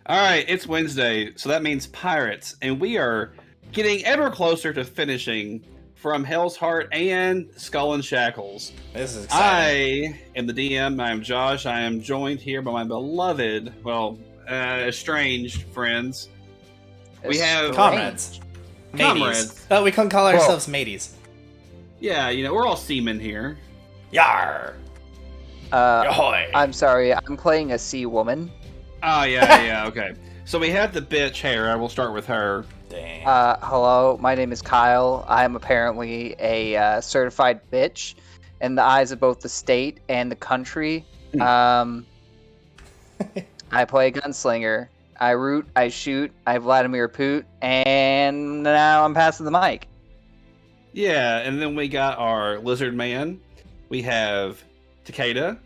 All right, it's Wednesday, so that means pirates, and we are getting ever closer to finishing from Hell's Heart and Skull and Shackles. This is exciting. I am the DM. I am Josh. I am joined here by my beloved, estranged friends. We have comrades. Comrades. Oh, we couldn't call ourselves mateys. Yeah, we're all seamen here. Yar. Ahoy. I'm sorry, I'm playing a sea woman. Oh, yeah, okay. So we have the bitch Hera. We'll start with her. Dang. Hello, my name is Kyle. I am apparently a certified bitch in the eyes of both the state and the country. I play a gunslinger. I root, I shoot, I Vladimir Poot, and now I'm passing the mic. Yeah, and then we got our lizard man. We have Takeda.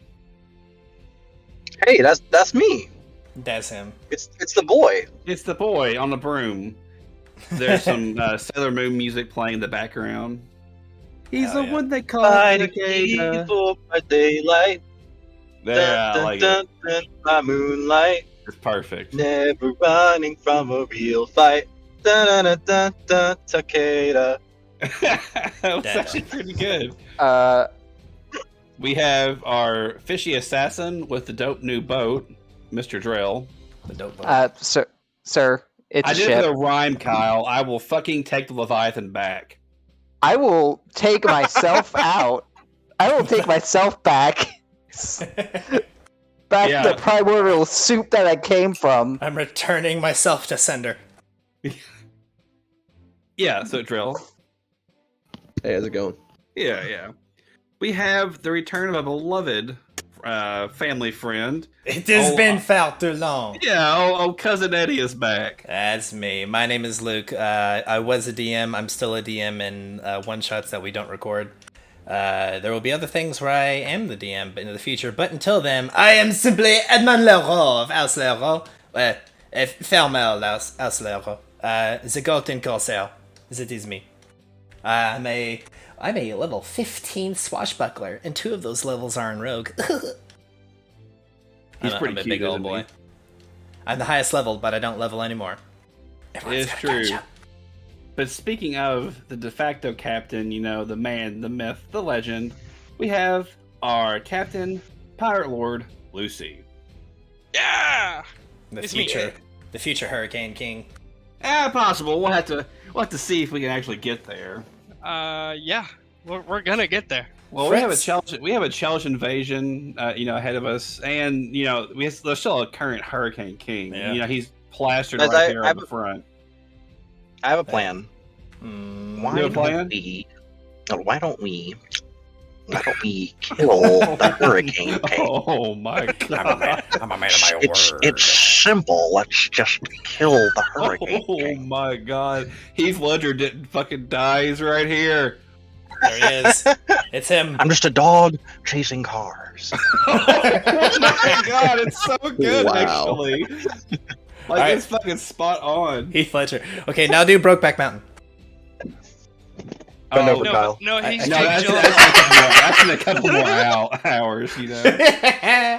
Hey, that's me. That's him. It's the boy. It's the boy on the broom. There's some Sailor Moon music playing in the background. He's the one they call Takeda. For my daylight. Yeah, I like it. My moonlight. It's perfect. Never running from a real fight. Takeda. That was actually pretty good. We have our fishy assassin with the dope new boat, Mr. Drell. The dope boat. Sir, it's I a did ship. the rhyme, Kyle. I will fucking take the Leviathan back. I will take myself out. I will take myself back. Back to the primordial soup that I came from. I'm returning myself to sender. Yeah, so Drell. Hey, how's it going? Yeah. We have the return of a beloved family friend. It has been felt too long. Yeah, Cousin Eddie is back. That's me. My name is Luke. I was a DM. I'm still a DM in one-shots that we don't record. There will be other things where I am the DM in the future, but until then, I am simply Edmond Leroux of House Leroux. Fermel House Leroux. The Golden Corsair. That is me. I'm a level 15 swashbuckler, and 2 of those levels are in rogue. He's pretty I'm a cute, big old isn't boy. he? I'm the highest level, but I don't level anymore. It's true. But speaking of the de facto captain, the man, the myth, the legend, we have our captain, Pirate Lord, Lucy. Yeah! The It's future Hurricane King. Possible. We'll have to see if we can actually get there. Yeah. We're gonna get there. Well, Fritz. we have a challenge invasion, ahead of us, and there's still a current Hurricane King. Yeah. He's plastered Guys, right there on the front. I have a plan. You have a plan? Why don't we kill the Hurricane King? Oh my god! I'm a man of my word. It's simple. Let's just kill the Hurricane Oh King. my god! Heath Ledger didn't fucking die. He's right here. There he is. It's him. I'm just a dog chasing cars. Oh my god! It's so good, Wow. actually. Alright. It's fucking spot on. Heath Ledger. Okay, now do Brokeback Mountain. Bend over, No, Kyle. no, he's No, Jake that's in a Gyllenhaal. couple more hours.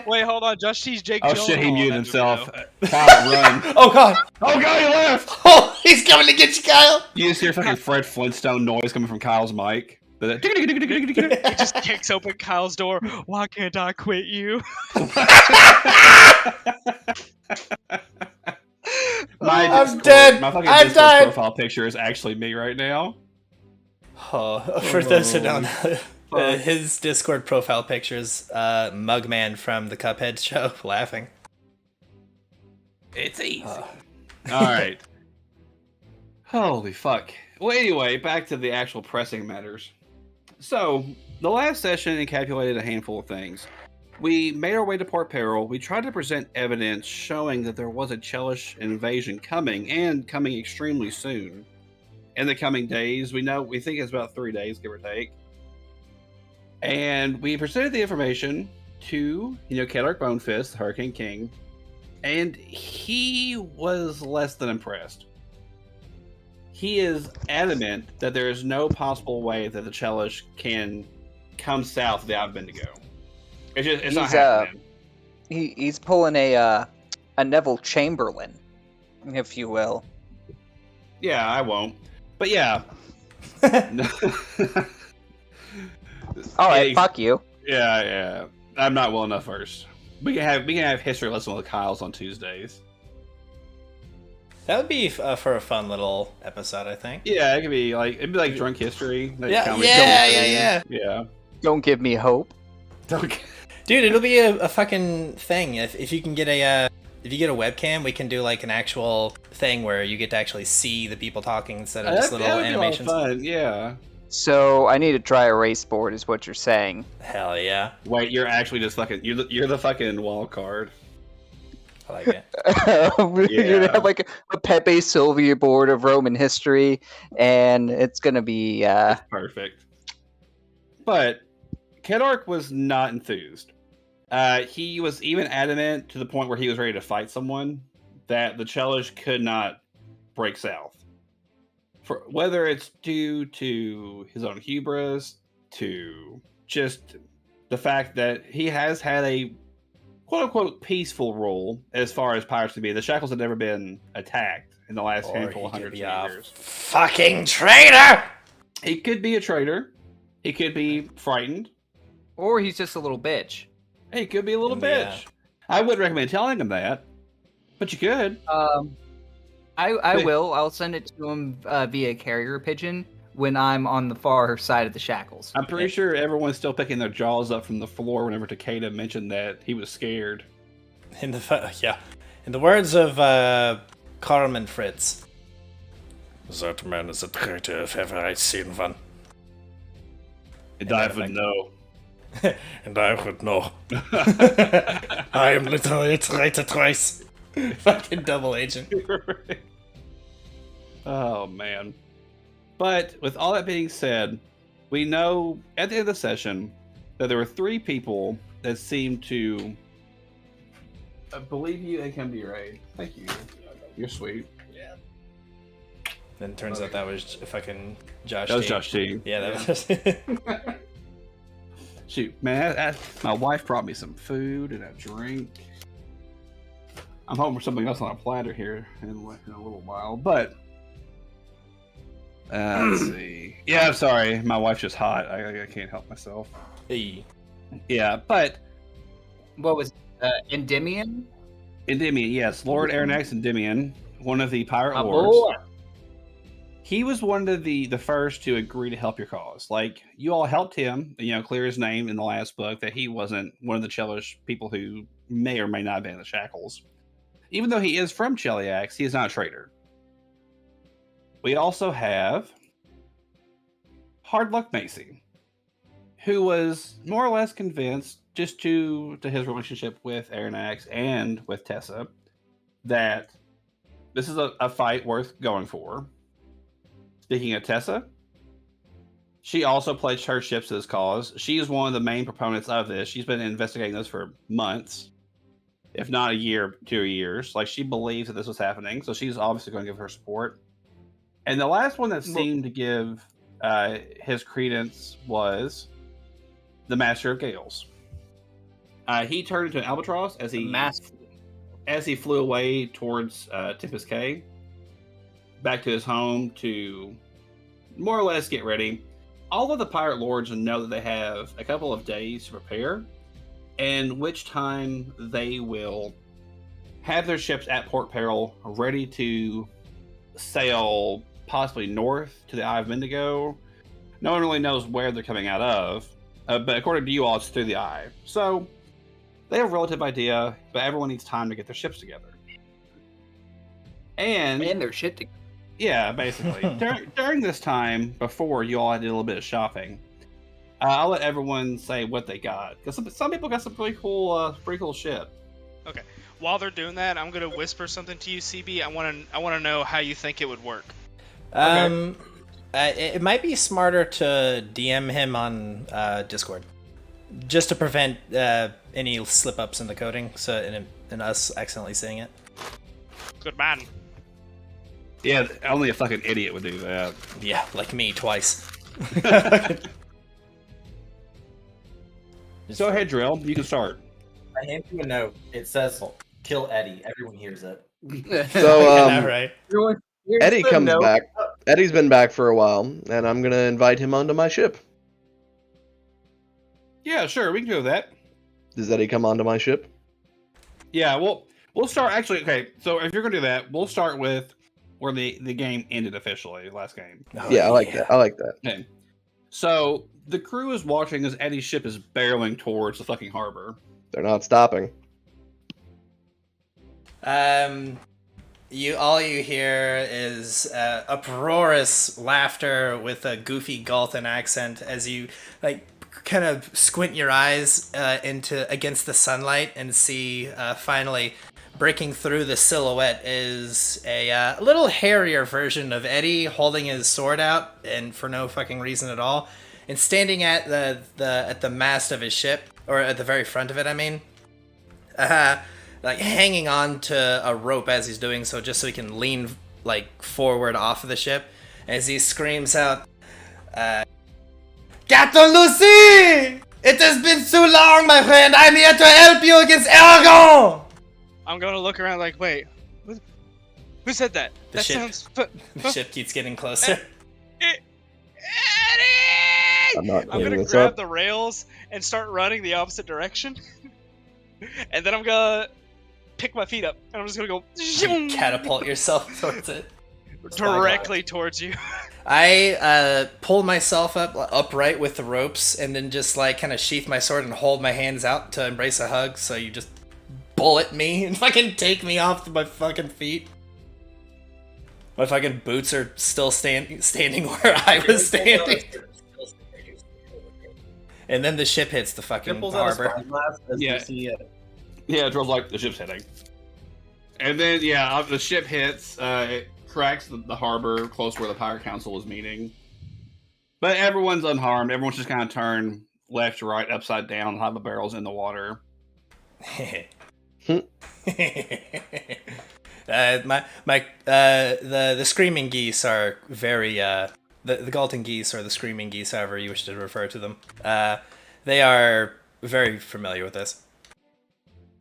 Wait, hold on. Joshtee's Jake Oh Gyllenhaal. shit! He muted That himself. movie, Kyle, run! Oh god. Oh god, he left! Oh, he's coming to get you, Kyle. You just hear fucking Fred Flintstone noise coming from Kyle's mic. though. He just kicks open Kyle's door. Why can't I quit you? I'm dead. My fucking I'm Discord dead. profile picture is actually me right now. Oh, for those who don't know, his Discord profile picture's Mugman from the Cuphead show laughing. It's easy. All right. Holy fuck. Well, anyway, back to the actual pressing matters. So, the last session encapsulated a handful of things. We made our way to Port Peril. We tried to present evidence showing that there was a Chelish invasion coming, and coming extremely soon. In the coming days, we think it's about 3 days, give or take. And we presented the information to, Kalark Bonefist, the Hurricane King, and he was less than impressed. He is adamant that there is no possible way that the Chelish can come south without Bendigo. It's not happening. He's pulling a a Neville Chamberlain, if you will. Yeah, I won't. But yeah. All right, fuck you. Yeah. I'm not well enough first. We can have history lesson with Kyle's on Tuesdays. That would be for a fun little episode, I think. Yeah, it'd be like drunk history. Like Yeah. Don't give me hope. Dude, it'll be a fucking thing. If you can get if you get a webcam, we can do like an actual thing where you get to actually see the people talking instead of just little animations. Be a lot of fun. Yeah. So I need to try a race board, is what you're saying. Hell yeah. Wait, you're actually just fucking you're the fucking wild card. I like it. You're gonna have like a Pepe Sylvia board of Roman history, and it's gonna be That's perfect. But Kedark was not enthused. He was even adamant to the point where he was ready to fight someone that the Chelish could not break south. For whether it's due to his own hubris, to just the fact that he has had a quote-unquote peaceful role as far as pirates to be. The Shackles had never been attacked in the last handful of hundreds of years. Fucking traitor! He could be a traitor. He could be frightened. Or he's just a little bitch. He could be a little Yeah. bitch. I wouldn't recommend telling him that, but you could. I will. I'll send it to him via carrier pigeon when I'm on the far side of the Shackles. I'm pretty sure everyone's still picking their jaws up from the floor whenever Takeda mentioned that he was scared. In the words of Karlmann Fritz. That man is a traitor if ever I've seen one. And I would know. And I would know. I am literally a traitor twice. Fucking double agent. Oh, man. But with all that being said, we know at the end of the session that there were 3 people that seemed to believe you and come to your aid. Thank you. You're sweet. Yeah. Then turns out that was fucking Joshtee. That was Joshtee. Yeah, that was. Shoot, man, my wife brought me some food and a drink. I'm hoping for something else on a platter here in a little while, but let's see. Yeah, I'm sorry, my wife's just hot. I can't help myself. Hey. Yeah, but What was Endymion? Endymion, yes, Lord Aranax Endymion, one of the pirate My lords. boy. He was one of the first to agree to help your cause. Like, you all helped him, clear his name in the last book that he wasn't one of the Chelish people who may or may not have been in the Shackles. Even though he is from Cheliax, he is not a traitor. We also have Hard Luck Macy, who was more or less convinced, just to his relationship with Aranax and with Tessa, that this is a fight worth going for. Speaking of Tessa, she also pledged her ships to this cause. She is one of the main proponents of this. She's been investigating this for months, if not a year, 2 years. Like, she believes that this was happening, so she's obviously going to give her support. And the last one that seemed to give his credence was the Master of Gales. He turned into an albatross as he flew away towards Tempest Cay, back to his home to more or less get ready. All of the pirate lords know that they have a couple of days to prepare, in which time they will have their ships at Port Peril, ready to sail possibly north to the Eye of Mendigo. No one really knows where they're coming out of, but according to you all, it's through the Eye. So they have a relative idea, but everyone needs time to get their ships together. And their shit together. yeah, basically. During this time, before you all did a little bit of shopping, I'll let everyone say what they got. Because some people got some pretty cool shit. Okay. While they're doing that, I'm gonna whisper something to you, CB. I want to know how you think it would work. It might be smarter to DM him on Discord, just to prevent any slip-ups in the coding, and us accidentally seeing it. Good man. Yeah, only a fucking idiot would do that. Yeah, like me twice. Go ahead, Drell. You can start. I hand you a note. It says, Kill Eddie. Everyone hears it. So Yeah, right. Eddie comes back. Eddie's been back for a while, and I'm gonna invite him onto my ship. Yeah, sure, we can do that. Does Eddie come onto my ship? Yeah, we'll start. Actually, okay. So if you're gonna do that, we'll start with where the game ended officially. Last game. Oh, Yeah, I like that. I like that. Okay. So the crew is watching as Eddie's ship is barreling towards the fucking harbor. They're not stopping. All you hear is uproarious laughter with a goofy Galton accent as you like kind of squint your eyes against the sunlight and see finally breaking through the silhouette is a little hairier version of Eddie holding his sword out and for no fucking reason at all, and standing at the mast of his ship, or at the very front of it, I mean. Like hanging on to a rope as he's doing so, just so he can lean like forward off of the ship as he screams out, Captain Lucy! It has been too long, my friend! I'm here to help you against Aragon! I'm gonna look around like, wait, who said that? The That ship. sounds. The ship keeps getting closer. Eddie! I'm not I'm cleaning gonna this grab up. the rails and start running the opposite direction. And then I'm gonna pick my feet up and I'm just gonna go zoom Catapult yourself towards it. directly towards you. I pull myself upright with the ropes and then just like kind of sheath my sword and hold my hands out to embrace a hug, so you just bullet me and fucking take me off my fucking feet. My fucking boots are still standing where I was standing. And then the ship hits the fucking Pulls out a harbor. spyglass as Yeah. you see it. Yeah, Drell's like, the ship's hitting. And then, yeah, the ship hits, it cracks the harbor close where the Pirate Council is meeting. But everyone's unharmed. Everyone's just kind of turned left to right, upside down, have the barrels in the water. The screaming geese are very the Galton geese, or the screaming geese, however you wish to refer to them. They are very familiar with this.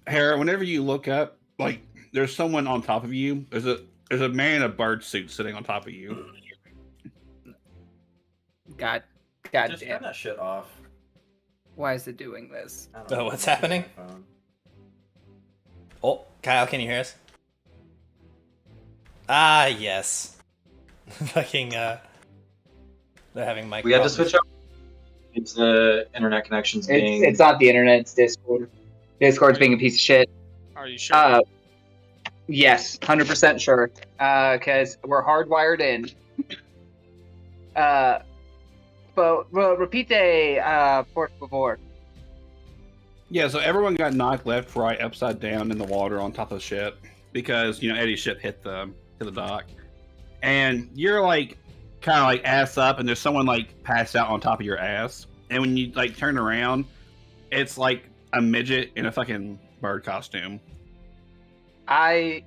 Hera, whenever you look up, like, there's someone on top of you. There's a man in a bird suit sitting on top of you. God Just turn damn. that shit off. Why is it doing this? I don't know. Oh, what's happening? Phone. Oh, Kyle, can you hear us? Ah, yes. Fucking, they're having mic We had to problems. switch up. It's the internet connections being. It's not the internet, it's Discord. Discord's being a piece of shit. Are you sure? Yes, 100% sure. Because we're hardwired in. But repite, por favor. Yeah, so everyone got knocked left, right, upside down in the water on top of the ship because, you know, Eddie's ship hit the dock. And you're like kind of like ass up, and there's someone like passed out on top of your ass. And when you like turn around, it's like a midget in a fucking bird costume. I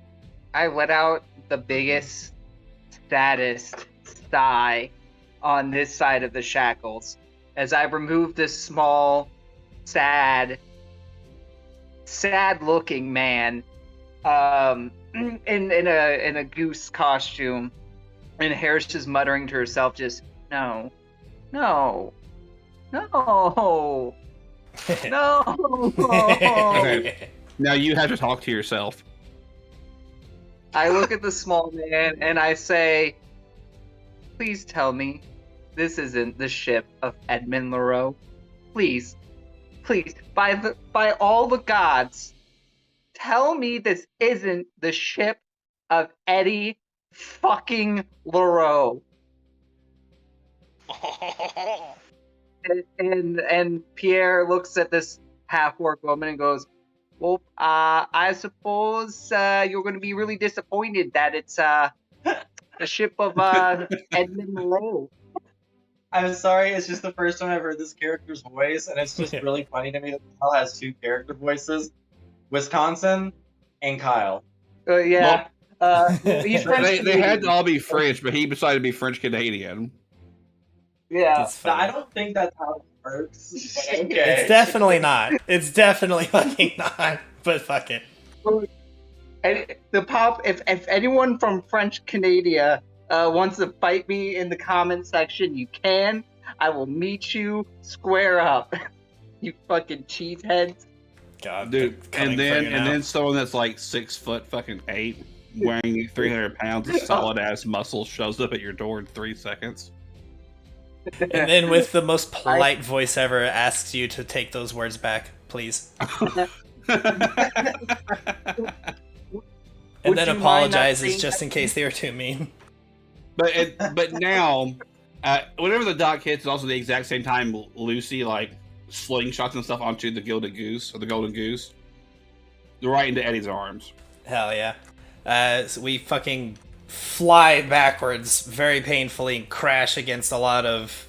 let out the biggest, saddest sigh on this side of the shackles as I removed this small, sad-looking man in a goose costume, and Harris just muttering to herself, just no, no, no, no. Okay. Now you have to talk to yourself. I look at the small man and I say, please tell me this isn't the ship of Edmund Leroux. Please, by all the gods, tell me this isn't the ship of Eddie fucking Leroux. And Pierre looks at this half-orc woman and goes, well, I suppose you're going to be really disappointed that it's the ship of Edmund Leroux. I'm sorry, it's just the first time I've heard this character's voice, and it's just really funny to me that Kyle has two character voices: Wisconsin and Kyle. Yeah. He's French. They had to all be French, but he decided to be French Canadian. Yeah. It's No, funny. I don't think that's how it works. But okay. It's definitely not. It's definitely fucking not. But fuck it. And if anyone from French Canada wants to fight me in the comment section, you can. I will meet you square up. You fucking cheeseheads. God, Dude, they're coming and for you now. then someone that's like 6'8", fucking 8, weighing 300 pounds of solid ass muscle shows up at your door in 3 seconds. And then with the most polite voice ever asks you to take those words back, please. And Would then you mind not apologizes saying just that? in case they were too mean. But now, whenever the dock hits, it's also the exact same time Lucy like slingshots and stuff onto the Gilded Goose or the Golden Goose, right into Eddie's arms. Hell yeah. So we fucking fly backwards very painfully and crash against a lot of,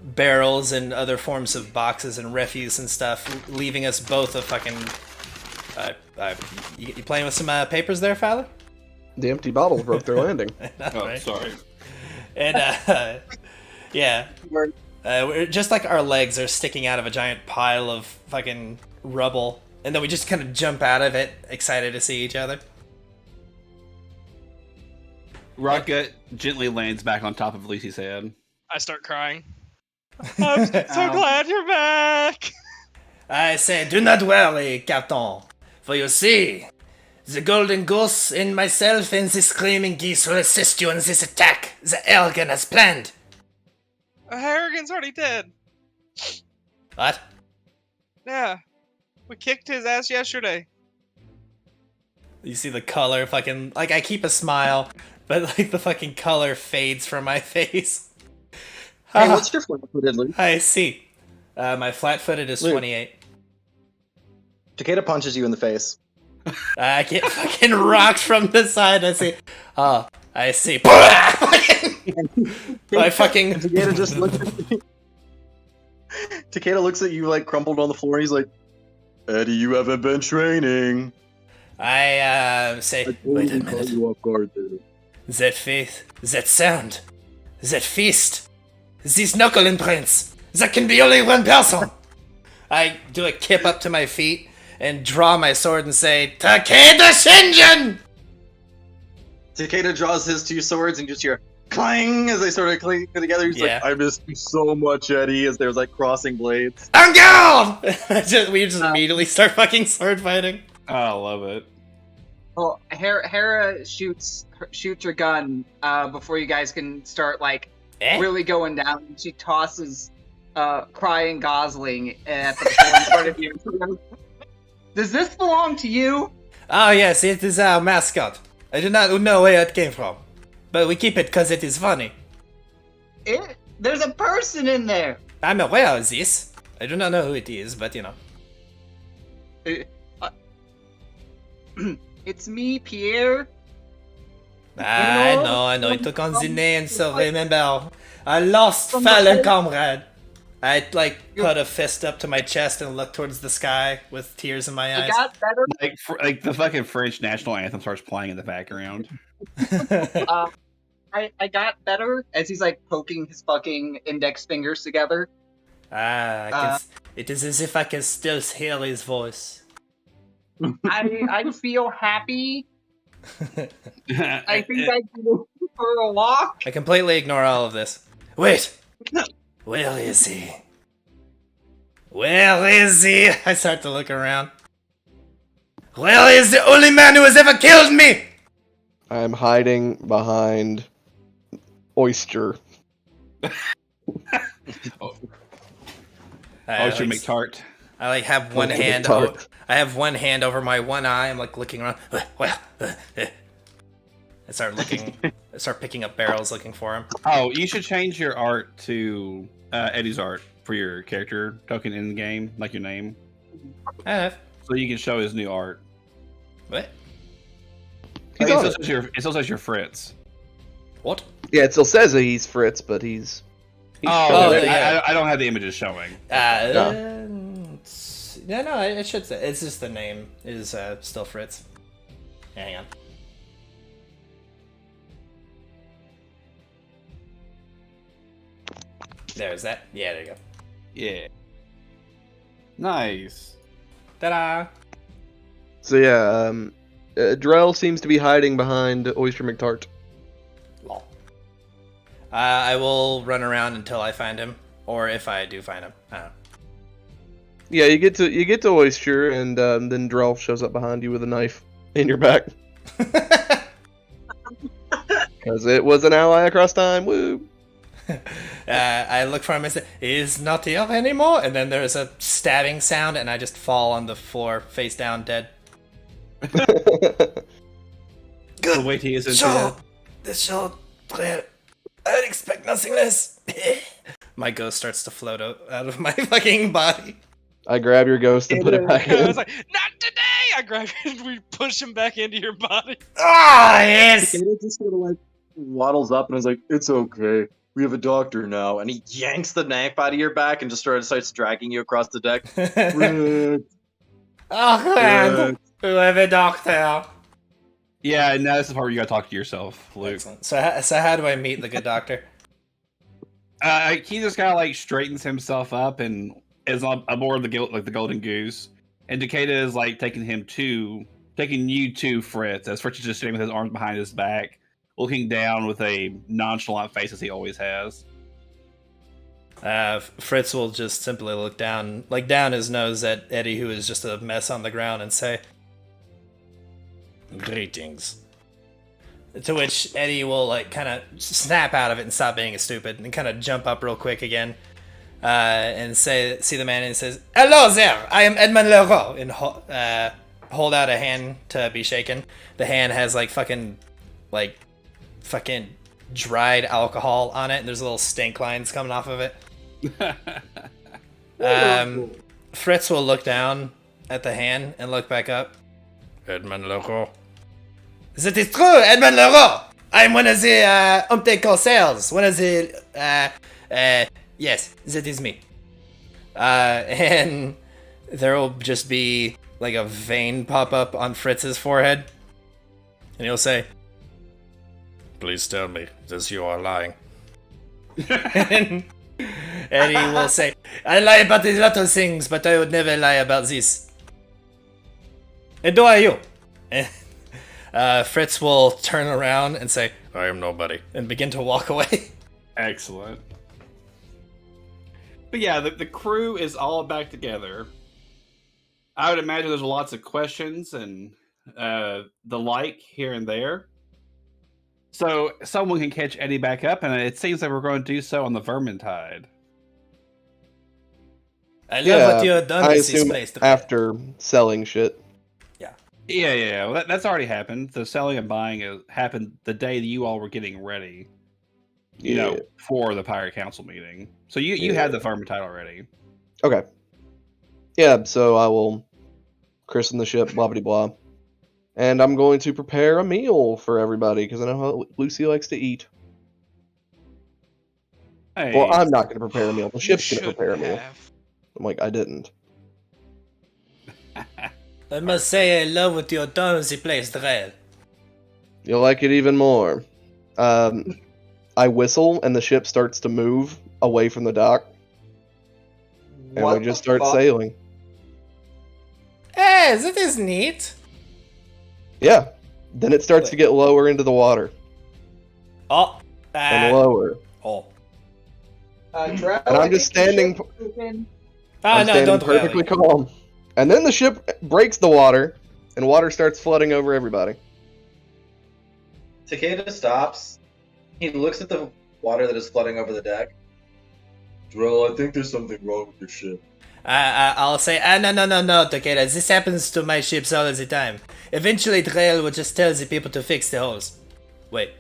barrels and other forms of boxes and refuse and stuff, leaving us both a fucking... you playing with some papers there, Fowler? The empty bottles broke their landing. Right? Sorry. And, yeah. We're just like our legs are sticking out of a giant pile of fucking rubble, and then we just kind of jump out of it, excited to see each other. Rocket gently lands back on top of Lucy's head. I start crying. I'm so glad you're back. I say, do not worry, Captain, for you see, the golden goose and myself and the screaming geese will assist you in this attack the Elgin has planned. Harrigan's already dead. What? Yeah. We kicked his ass yesterday. You see the color fucking... Like, I keep a smile, but, like, the fucking color fades from my face. Hey, what's your flat-footed, Luke? I see. My flat-footed is Luke. 28. Takeda punches you in the face. I get fucking rocked from the side. I see. Oh, I see. I fucking... Takeda just looks at you. Takeda looks at you, like, crumpled on the floor, and he's like, Eddie, you haven't been training. I say, wait a I caught minute. you off guard there. That faith, that sound, that feast, these knuckle imprints, that can be only one person. I do a kip up to my feet and draw my sword and say, Takeda Shengen! Takeda draws his two swords and just hear clang as they sort of cling together. He's Yeah. like, I missed you so much, Eddie, as there's like crossing blades. En garde! We just immediately start fucking sword fighting. Oh, I love it. Well, Hera shoots her gun before you guys can start like really going down. She tosses crying Gosling at the floor in front of you. Does this belong to you? Oh yes, it is our mascot. I do not know where it came from, but we keep it because it is funny. There's a person in there. I'm aware of this. I do not know who it is, but you know. It's me, Pierre. I know. It took on the name, so remember, I lost fallen comrade. I put a fist up to my chest and looked towards the sky with tears in my I eyes. got better. Like the fucking French national anthem starts playing in the background. I got better as he's like poking his fucking index fingers together. It is as if I can still hear his voice. I feel happy. I think I can go for a walk. I completely ignore all of this. Wait! Where is he? Where is he? I start to look around. Where is the only man who has ever killed me? I'm hiding behind Oyster. Oyster McTart. I have one hand. I have one hand over my one eye. I'm looking around. Well, I start looking. I start picking up barrels, looking for him. Oh, you should change your art to Eddie's art for your character token in the game, like your name. I have. So you can show his new art. What? It still says you're Fritz. What? Yeah, it still says that he's Fritz, but he's yeah. I don't have the images showing. No, it should say. It's just the name is still Fritz. Hang on. There's that. Yeah, there you go. Yeah. Nice. Ta-da! So yeah, Drell seems to be hiding behind Oyster McTart. Lol. I will run around until I find him, or if I do find him. I don't know. Yeah, you get to Oyster, and then Drell shows up behind you with a knife in your back. Because it was an ally across time. Woo! I look for him and say, "He's not here anymore." And then there's a stabbing sound, and I just fall on the floor, face down, dead. The wait he isn't dead. This show, I would expect nothing less. My ghost starts to float out of my fucking body. I grab your ghost and put it back I in. was like, not today! I grab it and we push him back into your body. Ah, yes! Takeda just sort of like waddles up and is like, "It's okay. We have a doctor now." And he yanks the knife out of your back and just starts dragging you across the deck. Fritz, Oh, man. Fritz. We have a doctor. Yeah, now this is the part where you gotta talk to yourself, Luke. Excellent. So how do I meet the good doctor? He just kind of like straightens himself up and is on aboard the golden goose, and Takeda is like taking you to Fritz, as Fritz is just sitting with his arms behind his back, looking down with a nonchalant face as he always has. Fritz will just simply look down his nose at Eddie, who is just a mess on the ground, and say, "Greetings." To which Eddie will like kind of snap out of it and stop being stupid and kind of jump up real quick again, and see the man and says, "Hello there, I am Edmund Leroux," and hold out a hand to be shaken. The hand has like fucking dried alcohol on it, and there's little stink lines coming off of it. Fritz will look down at the hand and look back up. Edmund Leroux. That is true, Edmund Leroux. I'm one of the Umte Corsairs. One of the yes, that is me. And there will just be like a vein pop up on Fritz's forehead, and he'll say, "Please tell me that you are lying." And Eddie will say, "I lie about a lot of things, but I would never lie about this." And who are you? And Fritz will turn around and say, "I am nobody," and begin to walk away. Excellent. But yeah, the crew is all back together. I would imagine there's lots of questions and the like here and there. So someone can catch Eddie back up, and it seems like we're going to do so on the Vermintide. I love what you have done I with this assume place. after selling shit. Yeah. Well, that's already happened. The selling and buying happened the day that you all were getting ready. You know, for the Pirate Council meeting. So you had the Vermintide already. Okay. Yeah, so I will christen the ship, blah blah blah. And I'm going to prepare a meal for everybody, because I know how Lucy likes to eat. Hey, Well, I'm not going to prepare a meal. The You ship's going to shouldn't prepare a meal. have. I'm like, I didn't. I must say I love what you have done with the place, Drell. You'll like it even more. I whistle, and the ship starts to move away from the dock. And What we just the start fuck? sailing. Hey, that is neat. Yeah. Then it starts to get lower into the water. Oh, And lower. oh. Drell, And I I'm just think the standing... ship is open. Ah, I'm no, standing don't perfectly rally. calm. And then the ship breaks the water, and water starts flooding over everybody. Takeda stops. He looks at the water that is flooding over the deck. Drell, I think there's something wrong with your ship. I'll say, no, Takeda. This happens to my ships all the time. Eventually, Drell will just tell the people to fix the holes. Wait,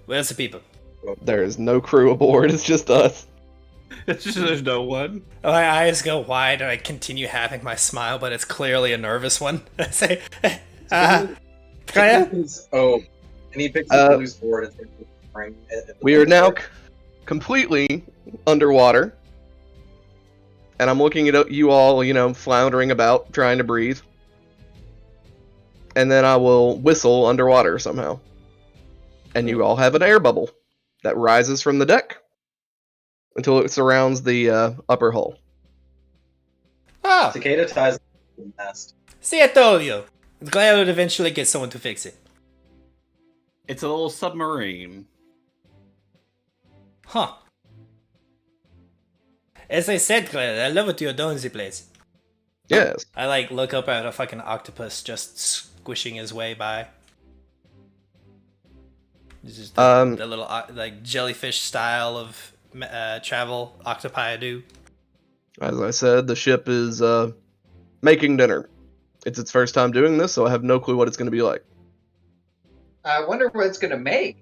where's the people? There is no crew aboard, it's just us. it's just there's no one. My eyes go wide, and I continue having my smile, but it's clearly a nervous one. I say, Kaya? Oh, and he picks Uh, up the loose board and starts pouring it. We are now completely underwater. And I'm looking at you all, floundering about, trying to breathe. And then I will whistle underwater somehow. And you all have an air bubble that rises from the deck until it surrounds the upper hull. Oh, Takeda ties the mast. see, I told you. Glad would eventually get someone to fix it. It's a little submarine. Huh. As I said, Glad, I love what you're doing, the place. Yes. I like look up at a fucking octopus just squishing his way by. This is the little like jellyfish style of travel octopi do. As I said, the ship is making dinner. It's its first time doing this, so I have no clue what it's going to be like. I wonder what it's gonna make.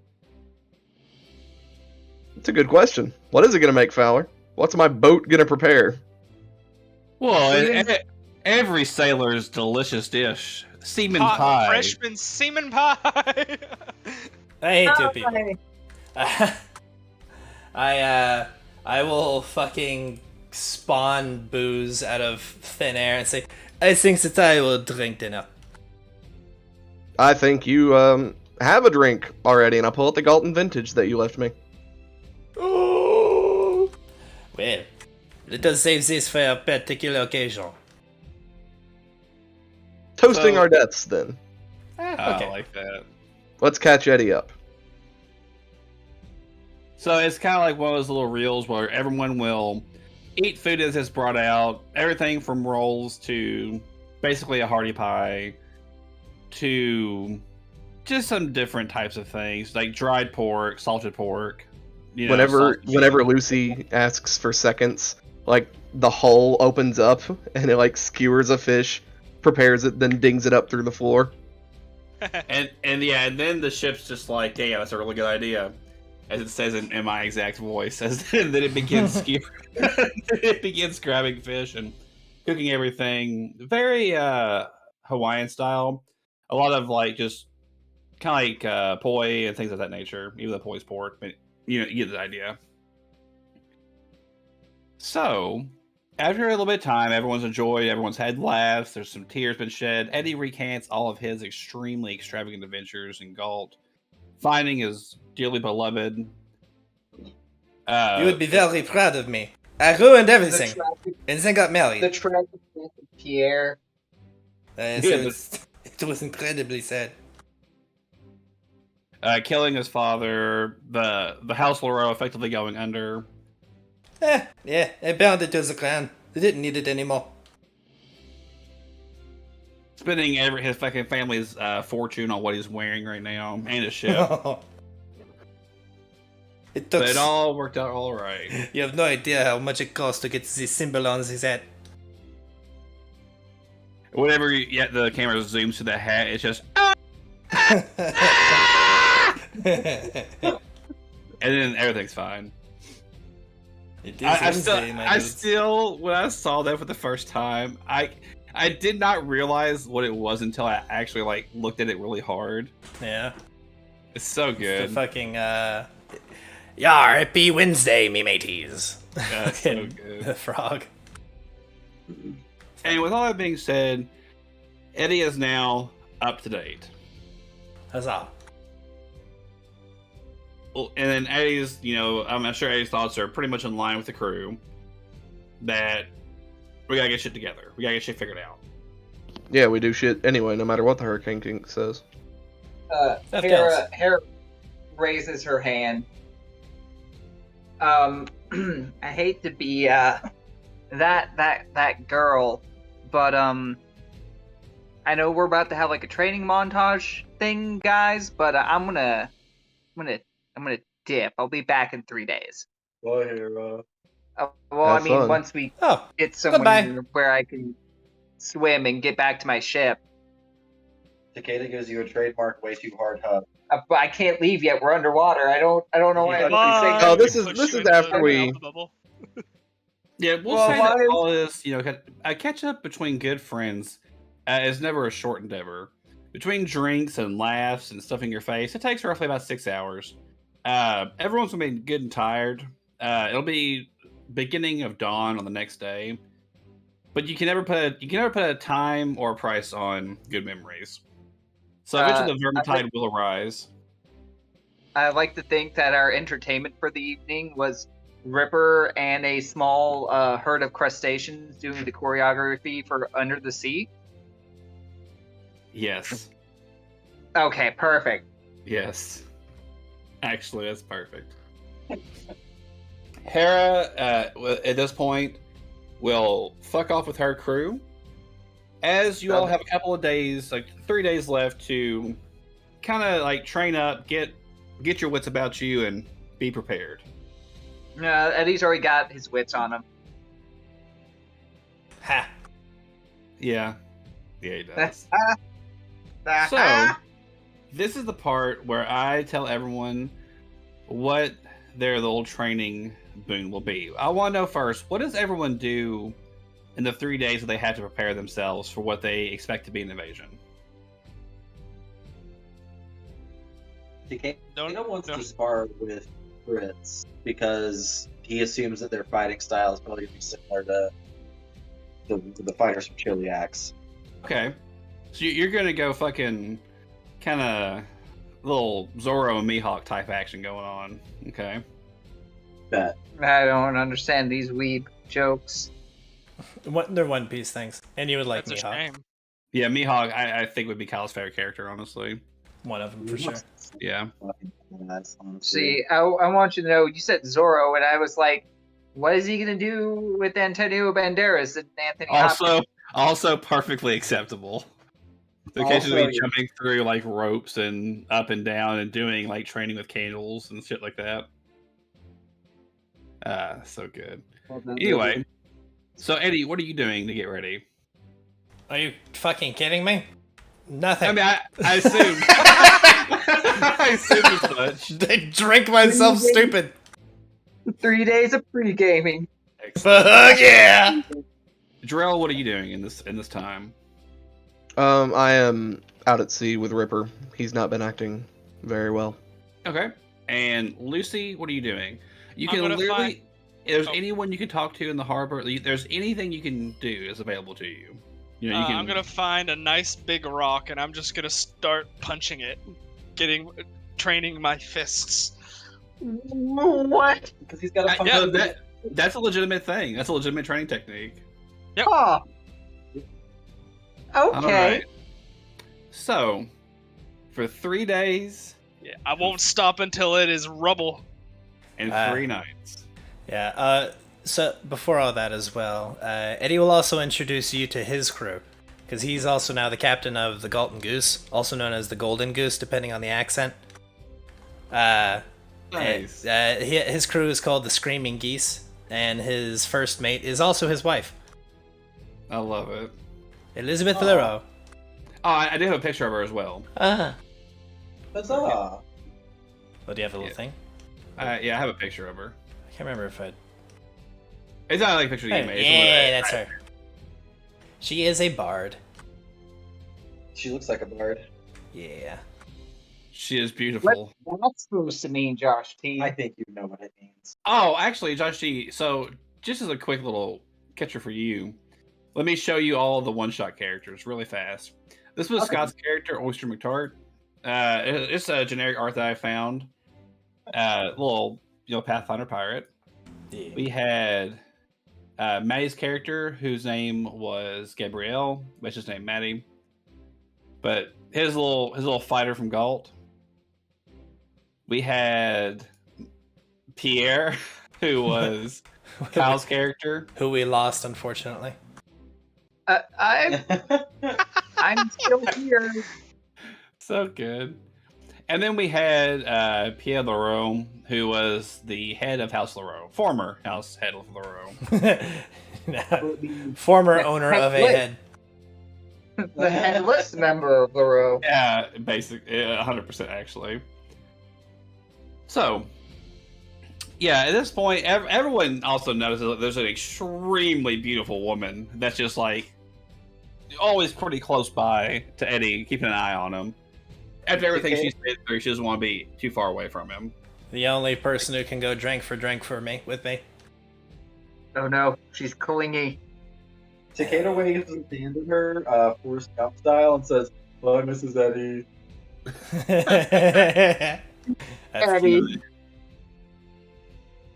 It's a good question. What is it going to make, Fowler? What's my boat going to prepare? Well, every sailor's delicious dish. Seaman Hot pie. freshman semen pie. I hate two people. I will fucking spawn booze out of thin air and say, I think that I will drink dinner. I think you have a drink already, and I'll pull out the Galton Vintage that you left me. Oh. Well, let us save this for a particular occasion. Toasting our deaths, then. I Okay. like that. Let's catch Eddie up. So it's kind of like one of those little reels where everyone will eat food as it's brought out. Everything from rolls to basically a hearty pie to just some different types of things like dried pork, salted pork. You know, Whenever Lucy asks for seconds, like the hull opens up and it like skewers a fish, prepares it, then dings it up through the floor. and then the ship's just like, yeah, that's a really good idea, as it says in my exact voice. As then it begins it begins grabbing fish and cooking everything very Hawaiian style. A lot of like just kind of like poi and things of that nature. Even though poi's pork, but you get the idea. So, after a little bit of time, everyone's enjoyed, everyone's had laughs, there's some tears been shed. Eddie recants all of his extremely extravagant adventures in Galt, finding his dearly beloved. You would be very proud of me. I ruined everything, and then got married. The tragic death of Pierre. It was incredibly sad. Killing his father, the House Loro effectively going under. Yeah, I bound it to the ground. They didn't need it anymore. Spending his fucking family's fortune on what he's wearing right now and his ship. But it all worked out all right. You have no idea how much it costs to get the symbol on his hat. Whenever the camera zooms to the hat, it's just. And then everything's fine. I still, when I saw that for the first time, I did not realize what it was until I actually like looked at it really hard. Yeah, it's so good. It's the fucking happy Wednesday, me mateys. That's so good. The frog. And with all that being said, Eddie is now up to date. Huzzah. Well, and then Eddie's, I'm sure Eddie's thoughts are pretty much in line with the crew that we gotta get shit together. We gotta get shit figured out. Yeah, we do shit anyway, no matter what the Hurricane King says. Hera raises her hand. I hate to be that girl, but I know we're about to have like a training montage thing, guys. But I'm gonna dip. I'll be back in 3 days. Bye, Hera. Fun. Once we Oh, get somewhere goodbye. where I can swim and get back to my ship. Takeda gives you a trademark way too hard hug. But I can't leave yet. We're underwater. I don't know why. Bye. Oh, this is Push you after into we- the bubble. Yeah, we'll say that all this, a catch up between good friends is never a short endeavor. Between drinks and laughs and stuff in your face, it takes roughly about 6 hours. Everyone's gonna be good and tired. It'll be beginning of dawn on the next day, but you can never put a time or a price on good memories. So eventually the vermintide will arise. I like to think that our entertainment for the evening was Ripper and a small herd of crustaceans doing the choreography for Under the Sea. Yes. Okay, perfect. Yes. Actually, that's perfect. Hera, at this point, will fuck off with her crew. As you all have a couple of days, like 3 days left to kind of like train up, get your wits about you, and be prepared. Eddie's already got his wits on him. Ha. Yeah, he does. So, this is the part where I tell everyone what their little training boon will be. I want to know first, what does everyone do in the 3 days that they have to prepare themselves for what they expect to be an invasion? Takeda wants to spar with Fritz because he assumes that their fighting style is probably going to be similar to the fighters from Chiliax. Okay. So you're going to go fucking kind of little Zoro and Mihawk type action going on. Okay. Bet. I don't understand these weeb jokes. They're One Piece things. And you would like That's a Mihawk. shame. Yeah, Mihawk, I think would be Kyle's favorite character, honestly. One of them, for sure. Yeah. See, I want you to know, you said Zoro, and I was like, what is he going to do with Antonio Banderas and Anthony Hopkins? Also perfectly acceptable. Occasionally Also, jumping through like ropes and up and down and doing like training with candles and shit like that. So good. Anyway, so Eddie, what are you doing to get ready? Are you fucking kidding me? Nothing. I mean, I assume. I assume as much. I drink myself stupid. 3 days of pre-gaming. Fuck yeah! Drell, what are you doing in this time? I am out at sea with Ripper. He's not been acting very well. Okay. And Lucy, what are you doing? You can I'm gonna literally. If there's Oh. anyone you can talk to in the harbor, there's anything you can do is available to you. You know, you can. I'm gonna find a nice big rock and I'm just gonna start punching it, training my fists. What? Because he's got a Yeah, that's a legitimate thing. That's a legitimate training technique. Oh. All Okay. right. So, for 3 days Yeah, I won't stop until it is rubble. and 3 nights. Yeah, so before all that as well, Eddie will also introduce you to his crew. Because he's also now the captain of the Golden Goose, also known as the Golden Goose, depending on the accent. Nice. His crew is called the Screaming Geese, and his first mate is also his wife, I love it. Elizabeth Leroux. Oh, I do have a picture of her as well. Ah. Huzzah! Oh, do you have a little Yeah. thing? Yeah, I have a picture of her. I can't remember if I... It's not like a picture that you made. It's one Yeah, that that's her. She is a bard. She looks like a bard. Yeah. She is beautiful. What's that supposed to mean, Joshtee? I think you know what it means. Oh, actually, Joshtee, so just as a quick little catcher for you, let me show you all the one-shot characters really fast. This was Scott's character, Oyster McTart. It's a generic art that I found. Little, Pathfinder pirate. Yeah. We had Maddie's character, whose name was Gabrielle. That's his name, Maddie. But his little fighter from Galt. We had Pierre, who was Kyle's character. Who we lost, unfortunately. I'm still here. So good. And then we had Pierre Leroux, who was the head of House Leroux. Former head of Leroux. Former owner of a head. The headless member of the row. Yeah, 100% actually. So, yeah, at this point, everyone also notices that there's an extremely beautiful woman that's just like always pretty close by to Eddie, keeping an eye on him. After everything she's been through, she doesn't want to be too far away from him. The only person who can go drink with me. Oh no, she's clingy. Takeda waves his hand at her, Forrest Gump style, and says, "Bye, Mrs. Eddie." That's Eddie. cute.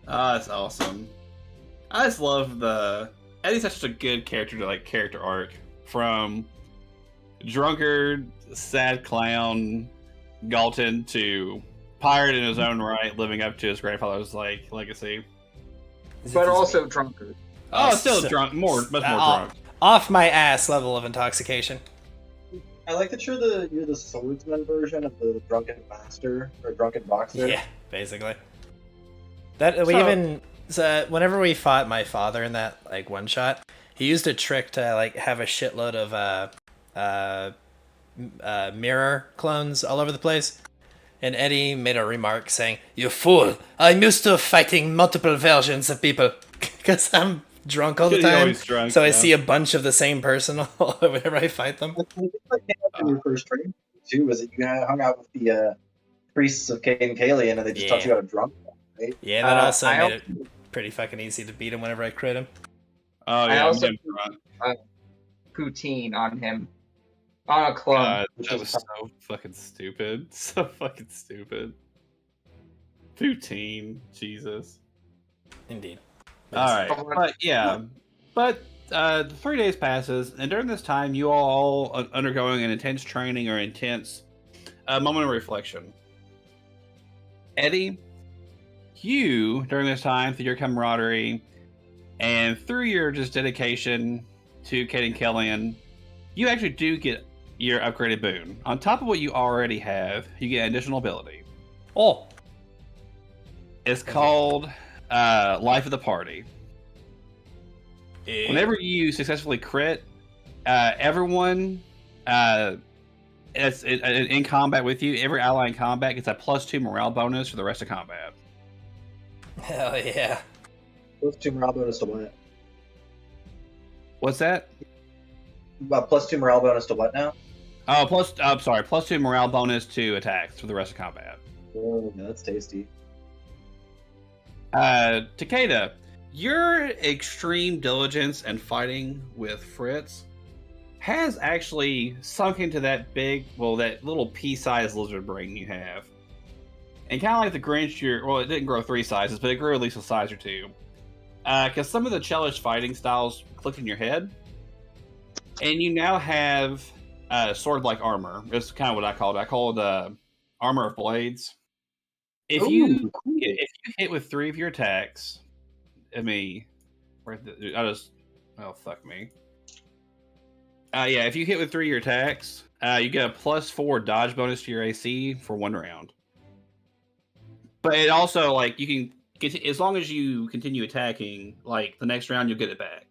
Oh, that's awesome. I just love Eddie's such a good character to like character arc from drunkard, sad clown, Galton to pirate in his own right, living up to his grandfather's legacy. But also drunkard. Oh, still drunk, much more drunk. Off my ass level of intoxication. I like that you're the swordsman version of the drunken master or drunken boxer. Yeah, basically. That we whenever we fought my father in that like one shot, he used a trick to like have a shitload of mirror clones all over the place. And Eddie made a remark saying, "You fool! I'm used to fighting multiple versions of people because I'm drunk all the time. Drunk, so I see a bunch of the same person whenever I fight them." I think what came up in your first training too was that you hung out with the priests of Kaine and Kaylee, and they just taught you how to drunk, right? Yeah, that also made it pretty fucking easy to beat him whenever I crit him. Oh yeah, I also poutine on him. On a clone. God, that was so fucking stupid. So fucking stupid. Poutine. Jesus. Indeed. Alright. But yeah. But 3 days passes, and during this time you all undergoing an intense training or intense moment of reflection. Eddie, you, during this time, through your camaraderie and through your just dedication to Kaine and Kellyan, you actually do get your upgraded boon. On top of what you already have, you get an additional ability. Oh. It's called Life of the Party. Whenever you successfully crit, everyone in combat with you, every ally in combat gets a +2 morale bonus for the rest of combat. Hell yeah. +2 morale bonus to what? What's that? +2 morale bonus to what now? Oh, +2 morale bonus to attacks for the rest of combat. Oh, that's tasty. Takeda, your extreme diligence and fighting with Fritz has actually sunk into that that little pea-sized lizard brain you have. And kind of like the Grinch, it didn't grow 3 sizes, but it grew at least a size or 2. Because some of the Chelish fighting styles clicked in your head, and you now have sword-like armor. It's kind of what I call it. I call it armor of blades. If you hit with 3 of your attacks, fuck me. If you hit with 3 of your attacks, you get a +4 dodge bonus to your AC for 1 round. But it also you can get, as long as you continue attacking, the next round you'll get it back.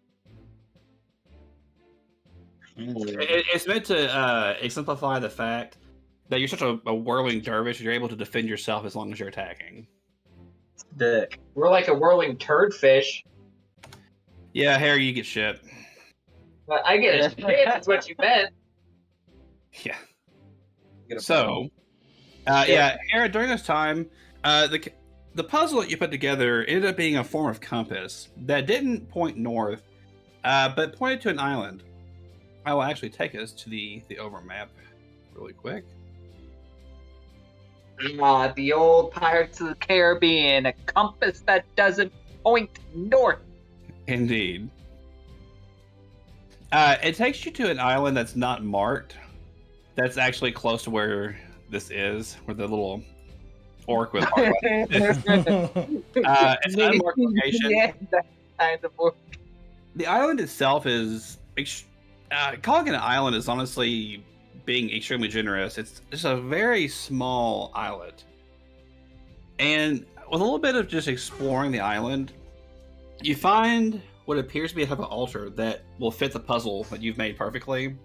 It's meant to exemplify the fact that you're such a whirling dervish, you're able to defend yourself as long as you're attacking. Dick. We're like a whirling turd fish. Yeah, Harry, you get shit. But I get a shit, that's what you meant. Yeah. So, Hera, during this time, the puzzle that you put together ended up being a form of compass that didn't point north, but pointed to an island. I will actually take us to the over map really quick. The old Pirates of the Caribbean, a compass that doesn't point north. Indeed. It takes you to an island that's not marked. That's actually close to where this is, where the little orc with heart. It's an unmarked location. Yeah, that kind of orc. The island itself is calling it an island is honestly being extremely generous. It's just a very small islet, and with a little bit of just exploring the island, you find what appears to be a type of altar that will fit the puzzle that you've made perfectly.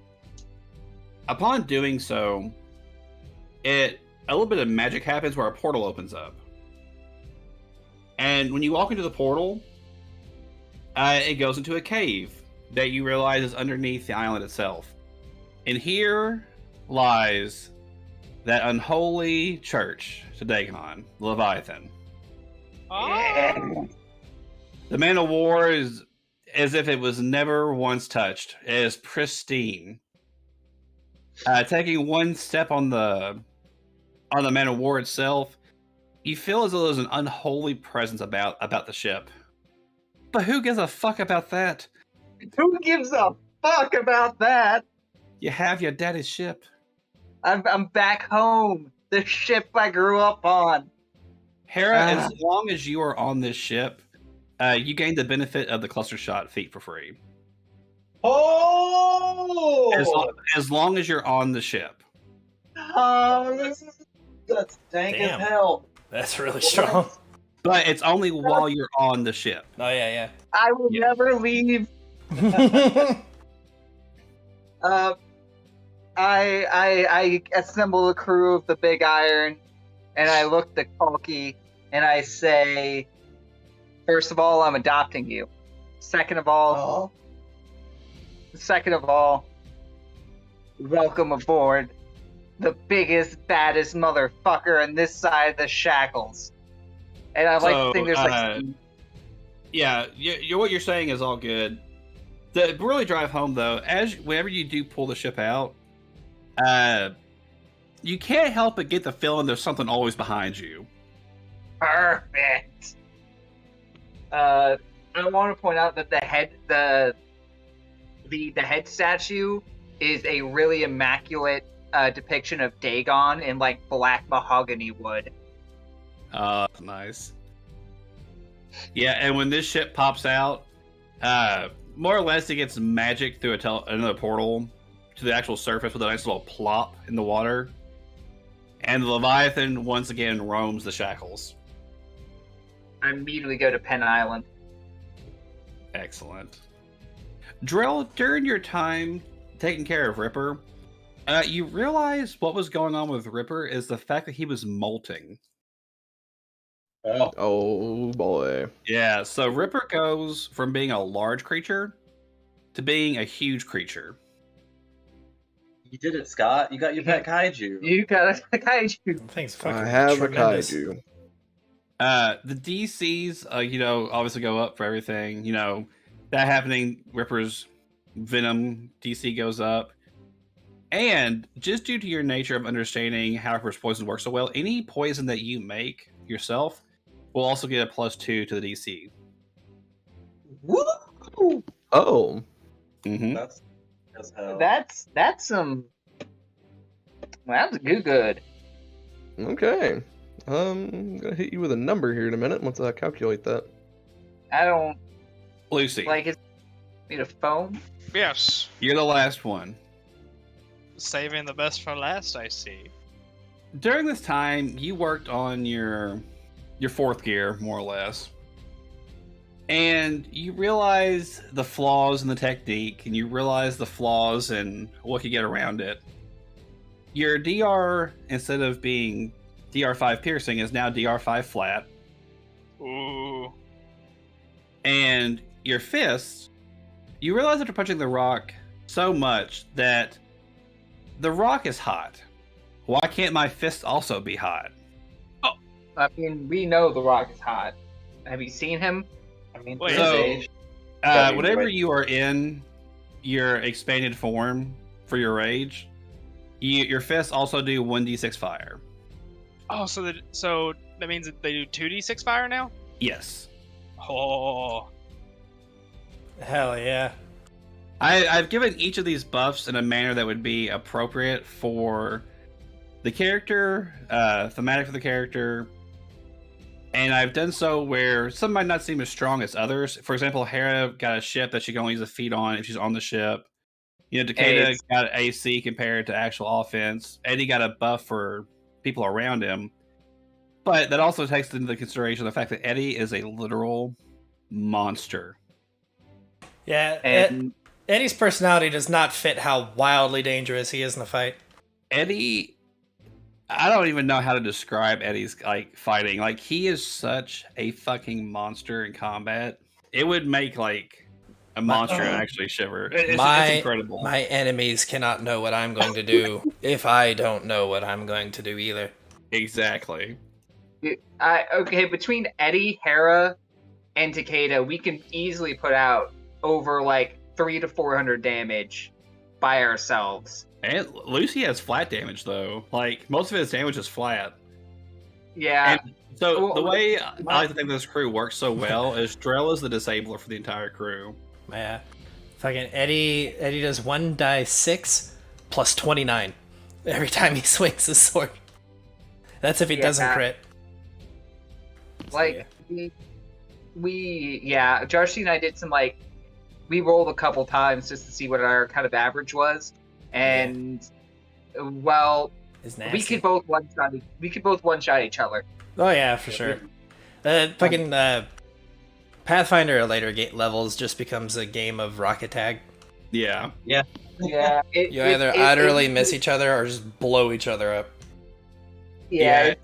Upon doing so, a little bit of magic happens where a portal opens up, and when you walk into the portal, it goes into a cave that you realize is underneath the island itself. And here lies that unholy church to Dagon, Leviathan. Oh. The Man of War is as if it was never once touched. It is pristine. Taking one step on the Man of War itself, you feel as though there's an unholy presence about the ship. But who gives a fuck about that? Who gives a fuck about that? You have your daddy's ship. I'm back home. The ship I grew up on. Hera, as long as you are on this ship, you gain the benefit of the cluster shot feat for free. Oh! As long as you're on the ship. Oh, that's dank as Damn. hell. That's really strong. But it's only while you're on the ship. Oh yeah, I will never leave. yeah. I assemble the crew of the Big Iron, and I look to Kalki, and I say, first of all, I'm adopting you. Second of all, welcome aboard the biggest, baddest motherfucker on this side of the Shackles. And I like to think there's yeah, what you're saying is all good. To really drive home though, whenever you do pull the ship out, you can't help but get the feeling there's something always behind you. perfect. I want to point out that the head statue is a really immaculate depiction of Dagon in like black mahogany wood. Nice. Yeah, and when this ship pops out, more or less it gets magic through another portal to the actual surface with a nice little plop in the water. And the Leviathan once again roams the Shackles. I immediately go to Penn Island. Excellent. Drell, during your time taking care of Ripper, you realize what was going on with Ripper is the fact that he was molting. Oh boy. Yeah, so Ripper goes from being a large creature to being a huge creature. You did it, Scott. You got your pet kaiju. You got a kaiju. Thing's fucking I have tremendous. a kaiju. The DCs, obviously go up for everything. That happening, Ripper's Venom DC goes up. And just due to your nature of understanding how Ripper's poison works so well, any poison that you make yourself will also get a +2 to the DC. Woo! Oh. Mm-hmm. That's as hell. That's some. That's good. Okay. I'm gonna hit you with a number here in a minute once I calculate that. I don't Lucy, like it. Need a phone? Yes. you're the last one. Saving the best for last, I see. During this time, you worked on your fourth gear, more or less. And you realize the flaws in the technique, and you realize the flaws in what you get around it. Your DR, instead of being DR5 piercing, is now DR5 flat. Ooh. And your fists, you realize after punching the rock so much that the rock is hot. Why can't my fist also be hot? I mean, we know the Rock is hot. Have you seen him? I mean, Wait, his so- age. Yeah, you're Whenever right. you are in your expanded form for your rage, your fists also do 1d6 fire. Oh, so that means that they do 2d6 fire now? Yes. Oh. Hell yeah. I've given each of these buffs in a manner that would be appropriate for the character, thematic for the character, and I've done so where some might not seem as strong as others. For example, Hera got a ship that she can only use a feat on if she's on the ship. Takeda got AC compared to actual offense. Eddie got a buff for people around him. But that also takes into consideration the fact that Eddie is a literal monster. Yeah, And Eddie's personality does not fit how wildly dangerous he is in the fight. Eddie, I don't even know how to describe Eddie's fighting. He is such a fucking monster in combat. It would make a monster actually shiver. It's incredible. My enemies cannot know what I'm going to do if I don't know what I'm going to do either. Exactly. okay, between Eddie, Hera, and Takeda, we can easily put out over 300 to 400 damage by ourselves. And Lucy has flat damage though. Most of his damage is flat. Yeah. And so Well, the way I like to think this crew works so well is Drell is the disabler for the entire crew. Yeah. Fucking Eddie does 1d6 plus 29 every time he swings his sword. That's if he doesn't crit. Like, Joshtee and I did some, like, we rolled a couple times just to see what our kind of average was. And, well, we could both one-shot each other. Oh, yeah, for sure. Fucking Pathfinder at later levels just becomes a game of rocket tag. Yeah. Yeah. You either utterly miss each other or just blow each other up. Yeah.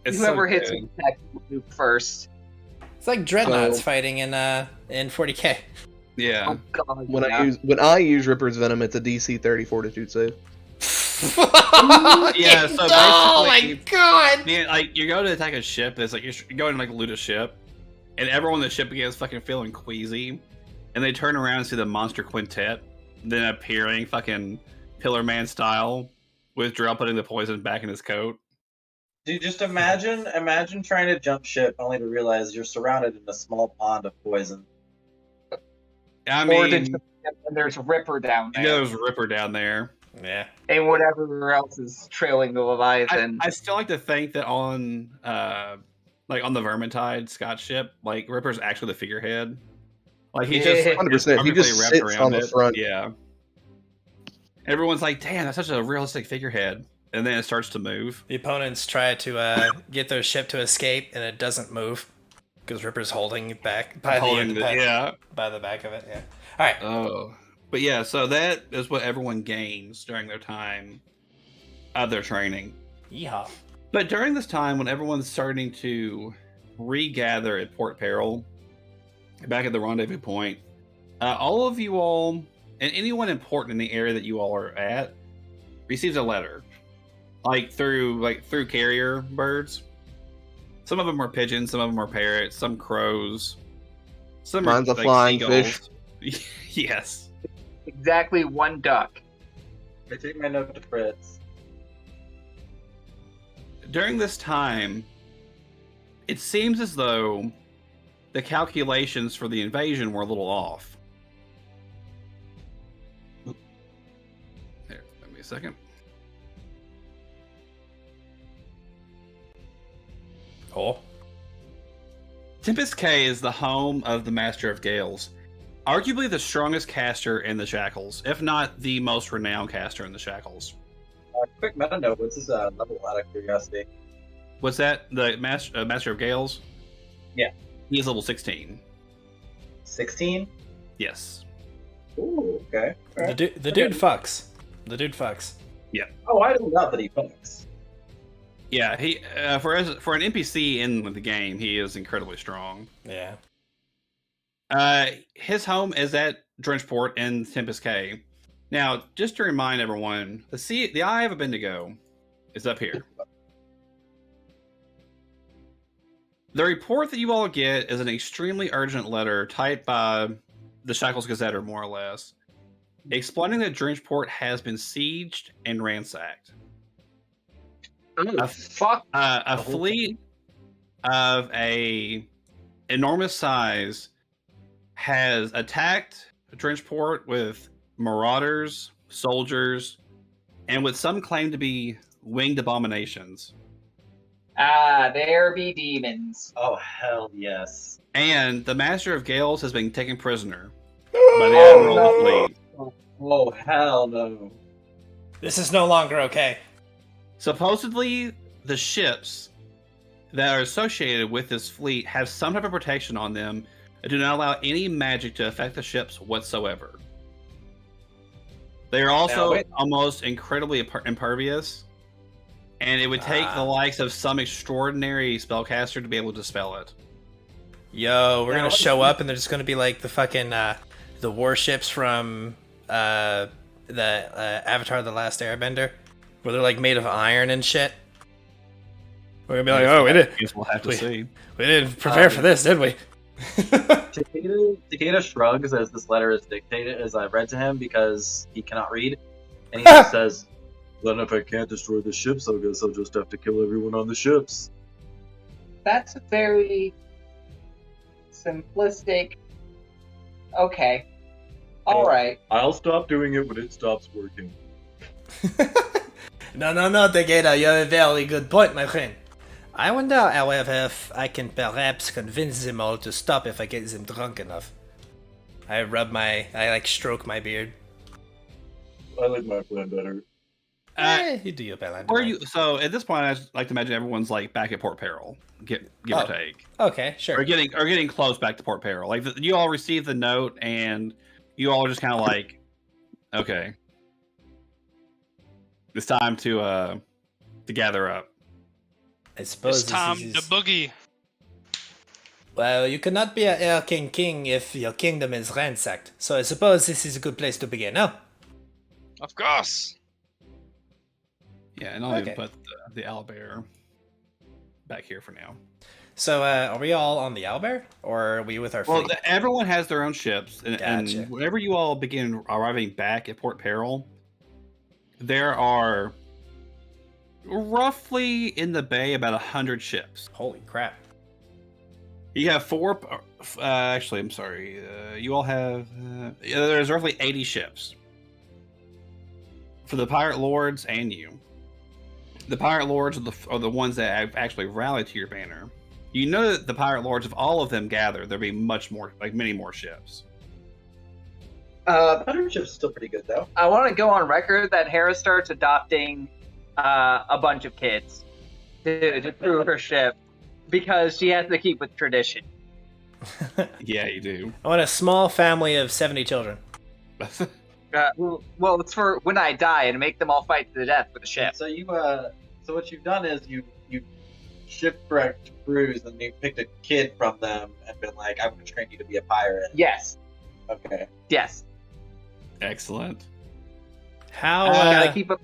It's whoever so hits good. you first. It's like dreadnoughts fighting in 40k. Yeah. Oh, God, When I use Ripper's Venom, it's a DC 30 Fortitude save. Yeah, so basically, oh my god! Man, like you go to attack a ship, it's like you're going to like loot a ship, and everyone on the ship begins fucking feeling queasy, and they turn around and see the monster quintet, then appearing fucking Pillar Man style, with Drell putting the poison back in his coat. Dude, just imagine trying to jump ship only to realize you're surrounded in a small pond of poison. I Or mean, there's Ripper down there. there's Ripper down there. Yeah. And whatever else is trailing the Leviathan. I still like to think that on like on the Vermintide Scott ship, like Ripper's actually the figurehead. Like he just 100%. He just wrapped sits around on the it. front. Yeah. Everyone's like, "Damn, that's such a realistic figurehead," and then it starts to move. The opponents try to get their ship to escape, and it doesn't move because Ripper's holding it back by by the back of it. Yeah. All right. Oh, but yeah. So that is what everyone gains during their time of their training. Yeehaw. But during this time, when everyone's starting to regather at Port Peril, back at the rendezvous point, all of you all and anyone important in the area that you all are at receives a letter, through carrier birds. Some of them are pigeons, some of them are parrots, some crows. Some Mine's are a flying fish. Yes. Exactly one duck. I take my note to Fritz. During this time, it seems as though the calculations for the invasion were a little off. Here, give me a second. Cool. Tempest K is the home of the Master of Gales, arguably the strongest caster in the Shackles, if not the most renowned caster in the Shackles. Quick meta note, what's his level out of curiosity? What's that? The Master of Gales? Yeah. He is level 16. 16? Yes. Ooh, okay. The dude fucks. The dude fucks. Yeah. Oh, I don't doubt that he fucks. Yeah, he for an NPC in the game, he is incredibly strong. Yeah. His home is at Drenchport in Tempest K. Now, just to remind everyone, the Eye of Abendigo is up here. The report that you all get is an extremely urgent letter typed by the Shackles Gazetter, more or less, explaining that Drenchport has been sieged and ransacked. A fleet of a enormous size has attacked Drenchport with marauders, soldiers, and what some claim to be winged abominations. There be demons. Oh, hell yes. And the Master of Gales has been taken prisoner by the Admiral of the fleet. Oh, hell no. This is no longer okay. Supposedly, the ships that are associated with this fleet have some type of protection on them that do not allow any magic to affect the ships whatsoever. They are also almost incredibly impervious, and it would take the likes of some extraordinary spellcaster to be able to dispel it. Yo, we're gonna show up and they're just gonna be like the fucking the warships from the Avatar: The Last Airbender, where they're like made of iron and shit. We're gonna be like, oh, We'll have to see. We didn't prepare for this, did we? Takeda shrugs as this letter is dictated, as I read to him, because he cannot read. And he just says, then if I can't destroy the ships, I guess I'll just have to kill everyone on the ships. That's a very simplistic. Okay. Alright. I'll stop doing it when it stops working. No, Takeda, you have a very good point, my friend. I wonder, however, if I can perhaps convince them all to stop if I get them drunk enough. I stroke my beard. I like my plan better. You do your plan. Where you? So at this point, I just like to imagine everyone's like back at Port Peril, give or take. Okay, sure. Or getting close back to Port Peril. Like you all received the note, and you all are just kind of like, okay, it's time to gather up. I suppose It's time this to is... boogie. Well, you cannot be a Air King if your kingdom is ransacked. So I suppose this is a good place to begin, no? Of course. Yeah, and I'll Okay. even put the owlbear back here for now. So are we all on the owlbear, or are we with our Well, fleet? everyone has their own ships, and Gotcha. whenever you all begin arriving back at Port Peril, there are roughly in the bay about 100 ships. Holy crap. You have four. Actually, I'm sorry. You all have. There's roughly 80 ships for the pirate lords and you. The pirate lords are the ones that have actually rallied to your banner. You know that the pirate lords, if all of them gather, there'll be much more, like many more ships. 100 ships is still pretty good though. I want to go on record that Hera starts adopting a bunch of kids to crew her ship because she has to keep with tradition. Yeah, you do. I want a small family of 70 children. Well, it's for when I die and make them all fight to the death with the ship. So so what you've done is you shipwrecked crews and you picked a kid from them and been like, I'm going to train you to be a pirate. Yes. Okay. Yes. Excellent. How, Gotta keep up.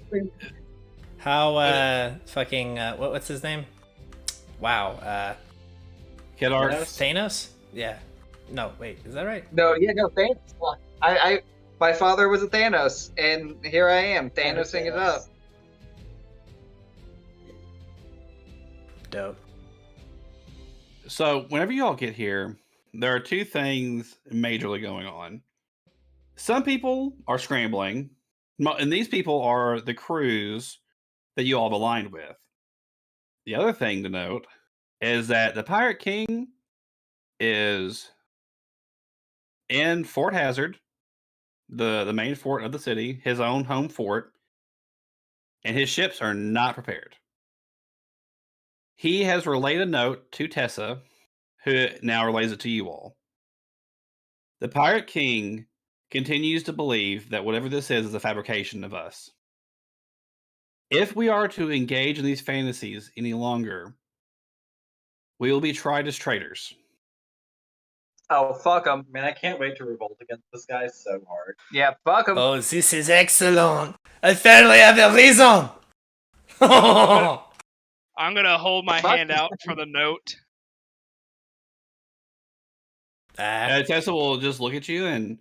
what's his name? Wow, Kedar. Thanos? Yeah. No, wait, is that right? No, Thanos. My father was a Thanos, and here I am, Thanosing it up. Dope. So, whenever you all get here, there are two things majorly going on. Some people are scrambling, and these people are the crews that you all have aligned with. The other thing to note is that the Pirate King is in Fort Hazard, the main fort of the city, his own home fort, and his ships are not prepared. He has relayed a note to Tessa, who now relays it to you all. The Pirate King continues to believe that whatever this is a fabrication of us. If we are to engage in these fantasies any longer, we will be tried as traitors. Oh, fuck them. Man, I can't wait to revolt against this guy so hard. Yeah, fuck them. Oh, this is excellent. I finally have a reason. I'm gonna hold my Fuck. hand out for the note. Tessa will just look at you and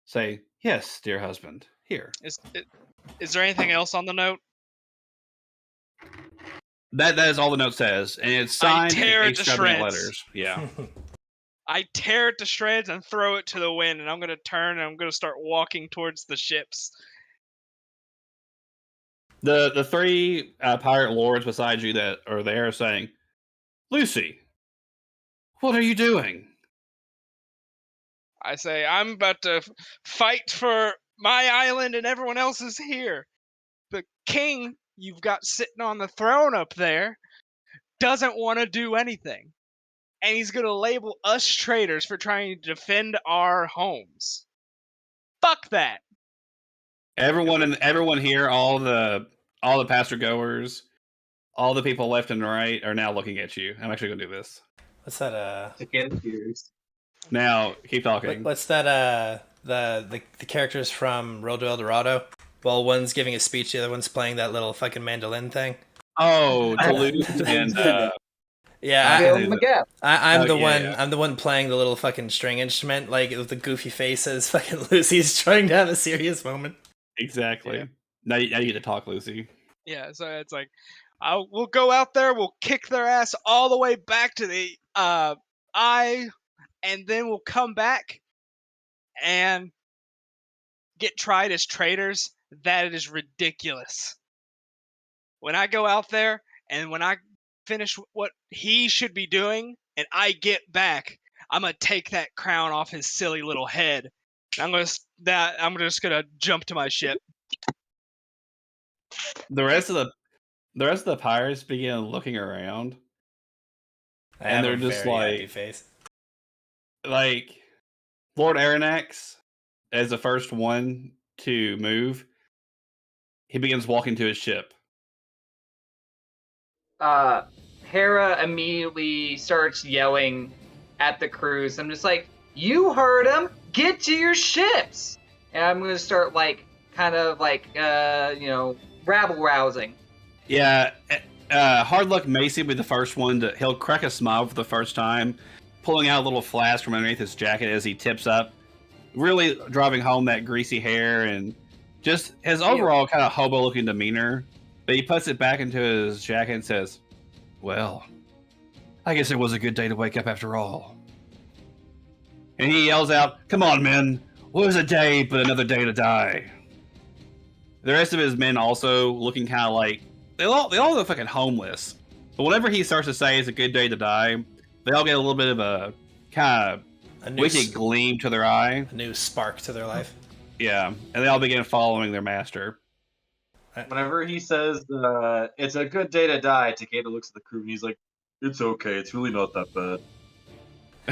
say, "Yes, dear husband, here." Is there anything else on the note? That is all the note says, and it's signed in tear it to extravagant shreds. letters. Yeah. I tear it to shreds and throw it to the wind, and I'm gonna turn and I'm gonna start walking towards the ships. The three pirate lords beside you that are there are saying, "Lucy, what are you doing?" I say, I'm about to fight for my island and everyone else is here. The king you've got sitting on the throne up there doesn't want to do anything. And he's going to label us traitors for trying to defend our homes. Fuck that. Everyone here, all the pastor goers, all the people left and right are now looking at you. I'm actually gonna do this. What's that? Takeda tears. Now, keep talking. What's that? The characters from Road to El Dorado. While one's giving a speech, the other one's playing that little fucking mandolin thing. Oh, Toulouse and yeah, I'm the yeah, one. yeah. I'm the one playing the little fucking string instrument, like with the goofy faces. Fucking Lucy's trying to have a serious moment. exactly. Yeah. Now you get to talk, Lucy. Yeah, so it's like, we'll go out there, we'll kick their ass all the way back to the eye, and then we'll come back and get tried as traitors That is ridiculous. When I go out there and when I finish what he should be doing and I get back, I'm gonna take that crown off his silly little head. I'm just gonna jump to my ship. The rest of the pirates begin looking around, I and have they're a just very happy like, face. Lord Aranax, as the first one to move, he begins walking to his ship. Hera immediately starts yelling at the crews. I'm just like, you heard him! Get to your ships! And I'm gonna start rabble rousing. Yeah, Hard Luck Macy will be the first one he'll crack a smile for the first time, pulling out a little flask from underneath his jacket as he tips up, really driving home that greasy hair and just his overall kind of hobo-looking demeanor. But he puts it back into his jacket and says, well, I guess it was a good day to wake up after all. And he yells out, come on, men, what is a day but another day to die? The rest of his men also looking kind of like, they all look fucking homeless. But whenever he starts to say it's a good day to die, they all get a little bit of a kind of wicked gleam to their eye. A new spark to their life. Yeah, and they all begin following their master. Whenever he says, it's a good day to die, Takeda looks at the crew and he's like, it's okay, it's really not that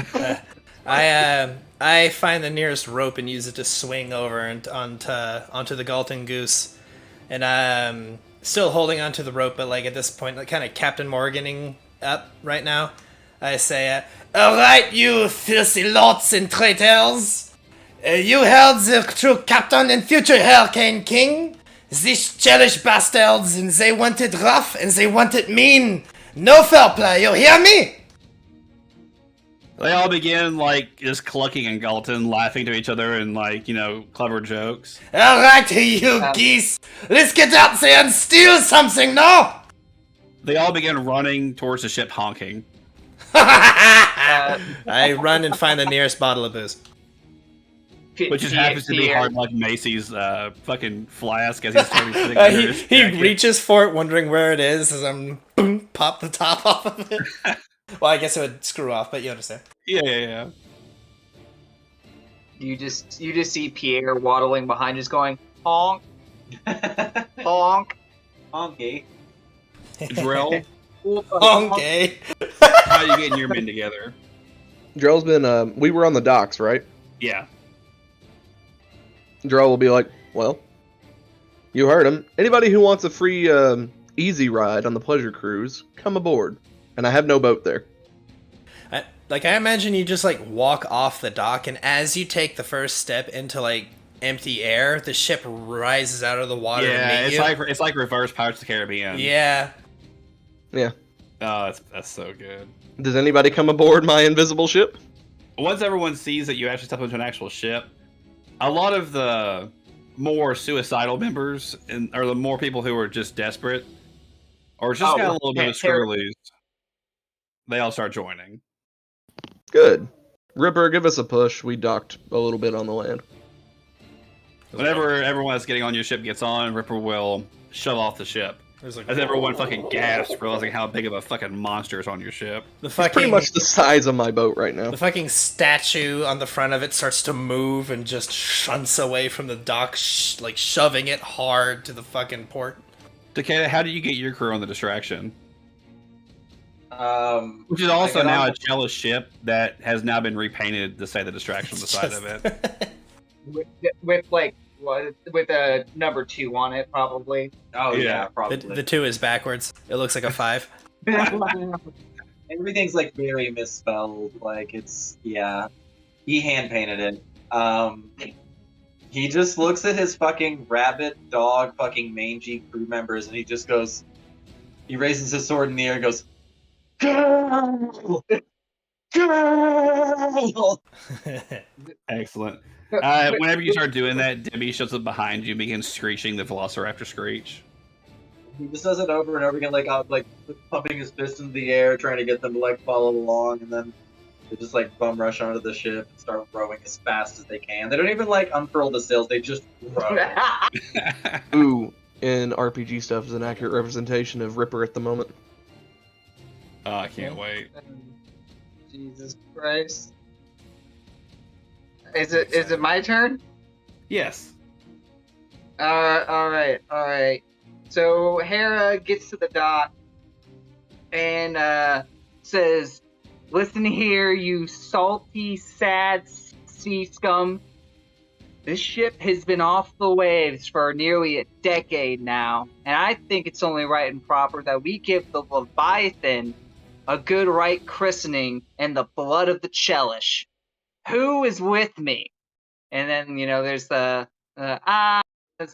bad. I find the nearest rope and use it to swing over and onto the Galton Goose, and I'm still holding onto the rope, but like at this point, like kind of Captain Morganing up right now. I say, "All right, you filthy lots and traitors, you heard the true captain and future Hurricane King. These churlish bastards, and they want it rough and they want it mean. No fair play, you hear me?" They all begin, like, just clucking and Galton, laughing to each other and, like, clever jokes. Alright, you geese! Let's get out there and steal something, no? They all begin running towards the ship, honking. I run and find the nearest bottle of booze. Which just happens to be Hard Luck Macy's fucking flask as he's starting to sitting he reaches for it, wondering where it is, as I'm boom, pop the top off of it. Well, I guess it would screw off, but you understand. Yeah. You just see Pierre waddling behind, just going honk, honk, honky. Drell, honky. How are you getting your men together? Drell's been. We were on the docks, right? Yeah. Drell will be like, well, you heard him. Anybody who wants a free easy ride on the pleasure cruise, come aboard. And I have no boat there. I imagine you just, like, walk off the dock, and as you take the first step into, like, empty air, the ship rises out of the water to meet you. It's like reverse Pirates of the Caribbean. Yeah. Yeah. Oh, that's so good. Does anybody come aboard my invisible ship? Once everyone sees that you actually step into an actual ship, a lot of the more suicidal members, or the more people who are just desperate, or just got a little bit of screw loose, they all start joining. Good. Ripper, give us a push. We docked a little bit on the land. Whenever everyone that's getting on your ship gets on, Ripper will shove off the ship. As everyone fucking gasps, realizing how big of a fucking monster is on your ship. It's pretty much the size of my boat right now. The fucking statue on the front of it starts to move and just shunts away from the dock, like shoving it hard to the fucking port. Takeda, how did you get your crew on the distraction? Which is I also got now on- a jealous ship that has now been repainted to say the distraction on the side of it. with a number 2 on it, probably. Oh yeah, probably. The 2 is backwards. It looks like a 5. Everything's like very misspelled. Like he hand painted it. He just looks at his fucking rabbit dog, fucking mangy crew members, and he just goes. He raises his sword in the air and goes, "Girl, girl." Excellent. Whenever you start doing that, Debbie shows up behind you and begins screeching the Velociraptor screech. He just does it over and over again, like pumping his fist into the air, trying to get them to like follow along, and then They just like bum rush onto the ship and start rowing as fast as they can. They don't even like unfurl the sails; they just row. Ooh, in RPG stuff is an accurate representation of Ripper at the moment. Oh, I can't wait. Jesus Christ. Is it my turn? Yes. All right. So Hera gets to the dock and says, "Listen here, you salty, sad sea scum. This ship has been off the waves for nearly a decade now, and I think it's only right and proper that we give the Leviathan a good right christening in the blood of the Chelish. Who is with me?" And then, there's the ahs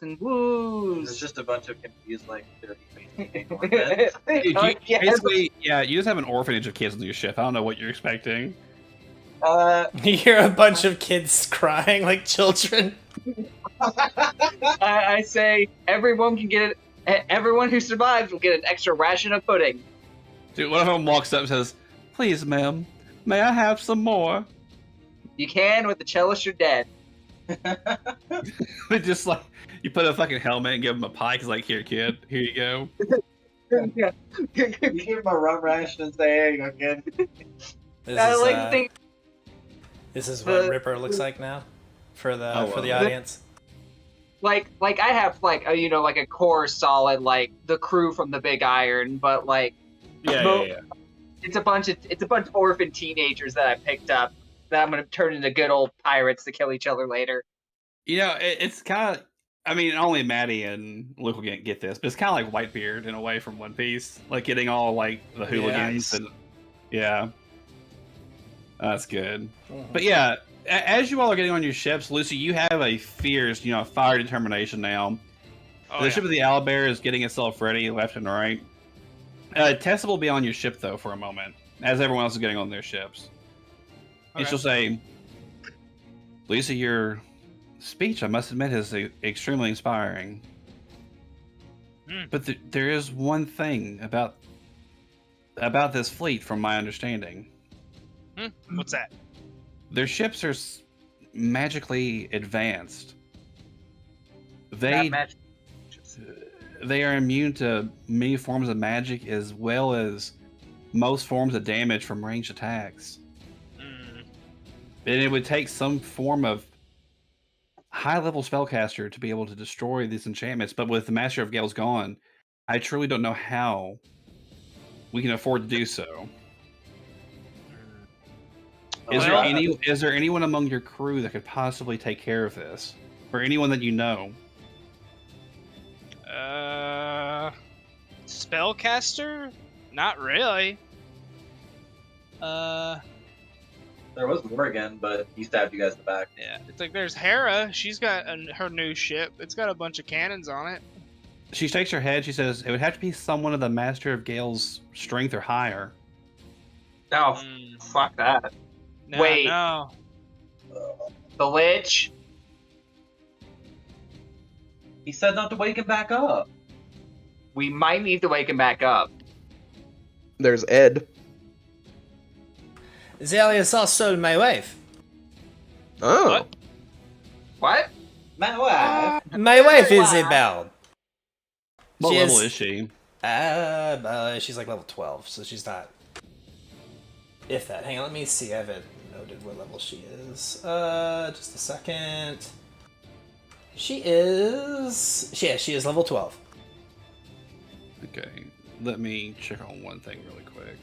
and woos. It's just a bunch of confused, like, dirty faces. Dude, you, Yes. basically, yeah, you just have an orphanage of kids on your ship. I don't know what you're expecting. You hear a bunch of kids crying like children. I say everyone can get it. Everyone who survives will get an extra ration of pudding. Dude, one of them walks up and says, "Please, ma'am, may I have some more?" You can with the Chelish, you're dead. They just like, you put a fucking helmet and give them a pie, cause like, here, kid, here you go. Yeah. You give him a rum ration and say, "Here you go, kid." This I is, like to think this is what Ripper looks like now for the audience. like I have like a core solid like the crew from the Big Iron, but like Yeah. it's a bunch of orphan teenagers that I picked up that I'm gonna turn into good old pirates to kill each other later. You know, it's kind of. I mean, only Maddie and Luke will get this, but it's kind of like Whitebeard in a way from One Piece, like getting all like the hooligans and yeah, that's good. But yeah, as you all are getting on your ships, Lucy, you have a fierce, fire determination now. The ship of the Owlbear is getting itself ready left and right. Tessa will be on your ship though for a moment, as everyone else is getting on their ships. And she'll say, "Lisa, your speech, I must admit, is extremely inspiring. But there is one thing about this fleet, from my understanding. What's that?" Their ships are magically advanced. They are immune to many forms of magic, as well as most forms of damage from ranged attacks. And it would take some form of high-level spellcaster to be able to destroy these enchantments. But with the Master of Gales gone, I truly don't know how we can afford to do so. Is there anyone among your crew that could possibly take care of this, or anyone that you know?" Spellcaster? Not really. There was Morgan, but he stabbed you guys in the back. Yeah, it's like there's Hera. She's got her new ship. It's got a bunch of cannons on it. She shakes her head. She says, "It would have to be someone of the Master of Gale's strength or higher." No, fuck that. No, Wait. no. The Lich? He said not to wake him back up. We might need to wake him back up. There's Ed. Zelius also my wife. Oh. What? My wife. My wife is a bard. What level is she? She's like level 12, so she's not. If that. Hang on, let me see. I haven't noted what level she is. Just a second. She is level 12. Okay, let me check on one thing really quick.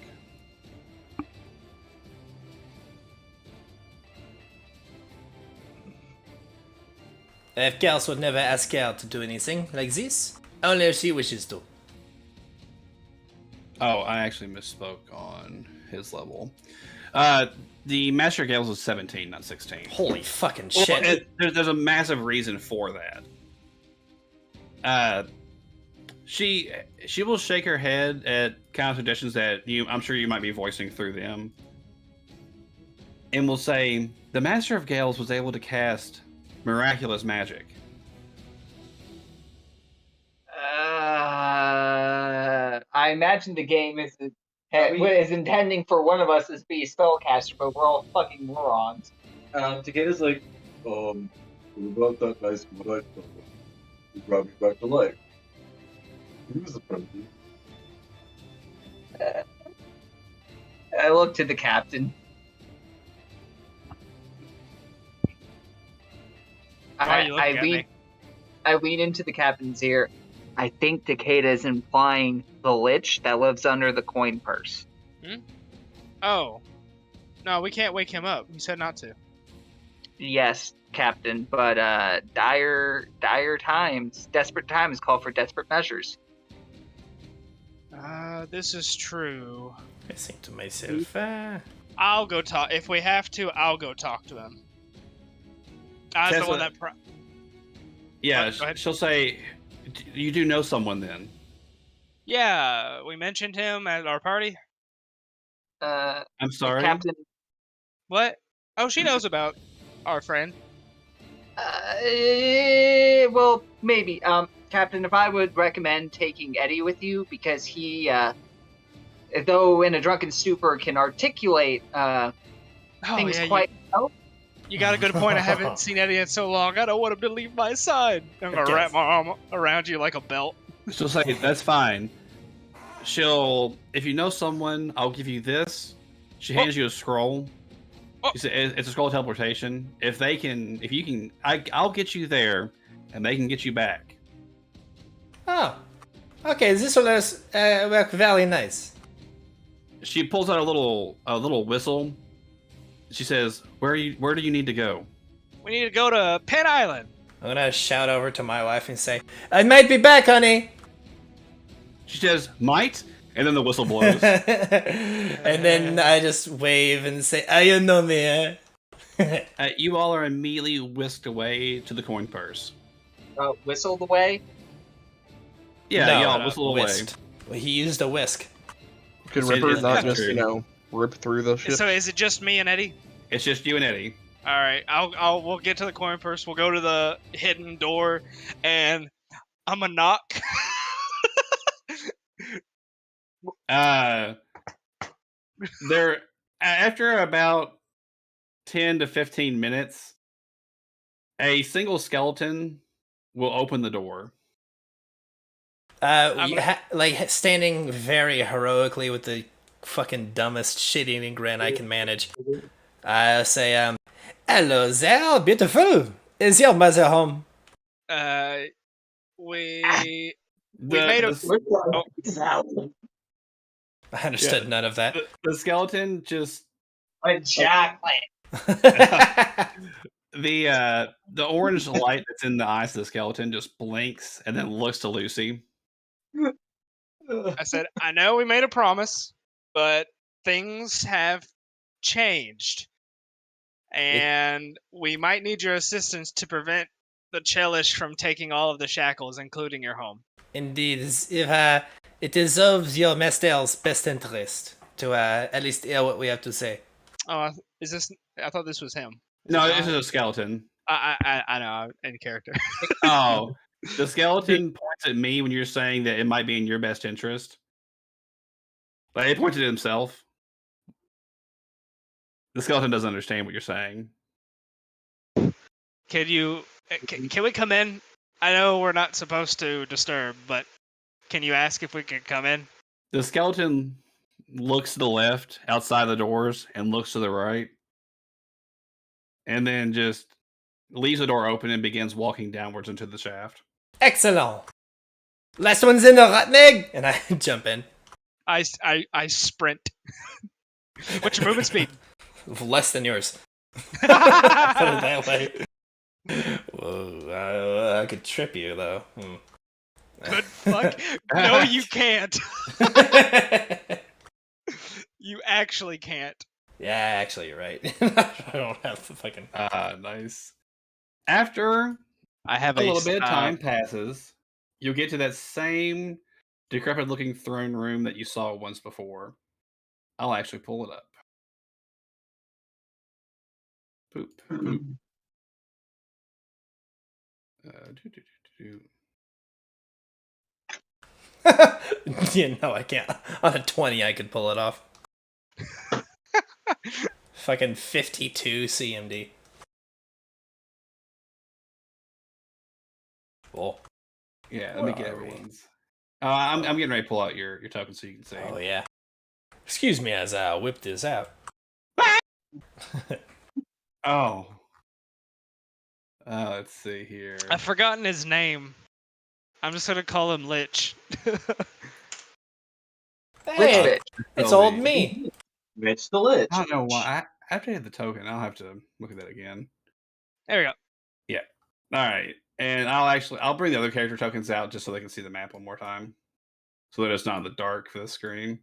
If Gals would never ask her to do anything like this, only if she wishes to. Oh, I actually misspoke on his level. The Master of Gales is 17, not 16. Holy fucking Well, shit. there's a massive reason for that. She will shake her head at kind of suggestions that I'm sure you might be voicing through them, and will say the Master of Gales was able to cast miraculous magic. I imagine the game is is intending for one of us to be a spellcaster, but we're all fucking morons. Takeda's like, what about that nice one I told you? You brought me back to life. He was a friendly. I look to the captain. Why are you looking at me? I lean into the captain's ear. I think Takeda is implying the lich that lives under the coin purse. Oh. No, we can't wake him up. He said not to. Yes, Captain, but dire times, desperate times call for desperate measures. This is true. I think to myself, I'll go talk. If we have to, I'll go talk to him. I was the one that... Yeah, Go ahead. she'll say, you do know someone then. Yeah, we mentioned him at our party. I'm sorry? Captain. What? Oh, she knows about our friend. Well, maybe. Captain, if I would recommend taking Eddie with you, because he, though in a drunken stupor, can articulate things quite well. You got a good point. I haven't seen Eddie in so long. I don't want him to leave my side. I'm gonna wrap my arm around you like a belt. She'll say, that's fine. She'll, if you know someone, I'll give you this. She hands you a scroll. She said, it's a scroll of teleportation. If you can, I'll get you there, and they can get you back. Oh, okay. This will work very nice. She pulls out a little whistle. She says, "Where do you need to go?" We need to go to Penn Island. I'm gonna shout over to my wife and say, "I might be back, honey." She says, "Might," and then the whistle blows. And then I just wave and say, "I am no me." You all are immediately whisked away to the coin purse. Whistled away? Yeah, No, y'all whistle away. whisked. Well, he used a whisk. Could It Ripper is not not just, true. rip through the ship? So is it just me and Eddie? It's just you and Eddie. All right, we'll get to the coin purse. We'll go to the hidden door, and I'm gonna knock. There, after about 10 to 15 minutes, a single skeleton will open the door. Like standing very heroically with the fucking dumbest shit-eating grin I can manage. I say, "Hello there, beautiful. Is your mother home?" We made a. I understood none of that. The skeleton just the orange light that's in the eyes of the skeleton just blinks and then looks to Lucy. I said, I know we made a promise, but things have changed. And we might need your assistance to prevent the Chelish from taking all of the shackles, including your home. Indeed, if it deserves your master's best interest to at least hear what we have to say. Oh, is this? I thought this was him. No, this is a skeleton. I know, I'm in character. Oh, the skeleton points at me when you're saying that it might be in your best interest. But he points at himself. The skeleton doesn't understand what you're saying. Can we come in? I know we're not supposed to disturb, but can you ask if we can come in? The skeleton looks to the left outside the doors and looks to the right. And then just leaves the door open and begins walking downwards into the shaft. Excellent. Last one's in the Rotnig, and I jump in. I sprint. What's your movement speed? Less than yours. Put it that way. Whoa, I could trip you though. Good fuck. No, you can't. You actually can't. Yeah, actually, you're right. I don't have the fucking. Nice. After I have a little bit of time passes, you'll get to that same decrepit-looking throne room that you saw once before. I'll actually pull it up. Poop. Poop. Yeah, no, I can't. On a 20, I could pull it off. Fucking 52 CMD. Oh. Yeah, let me get everyone's. I'm getting ready to pull out your token so you can see. Oh, yeah. Excuse me as I whip this out. Oh. Let's see here. I've forgotten his name. I'm just gonna call him Lich. Hey, it's old me. Mitch the Lich. I don't know why. I have to hit the token. I'll have to look at that again. There we go. Yeah. All right. And I'll bring the other character tokens out just so they can see the map one more time. So that it's not in the dark for the screen.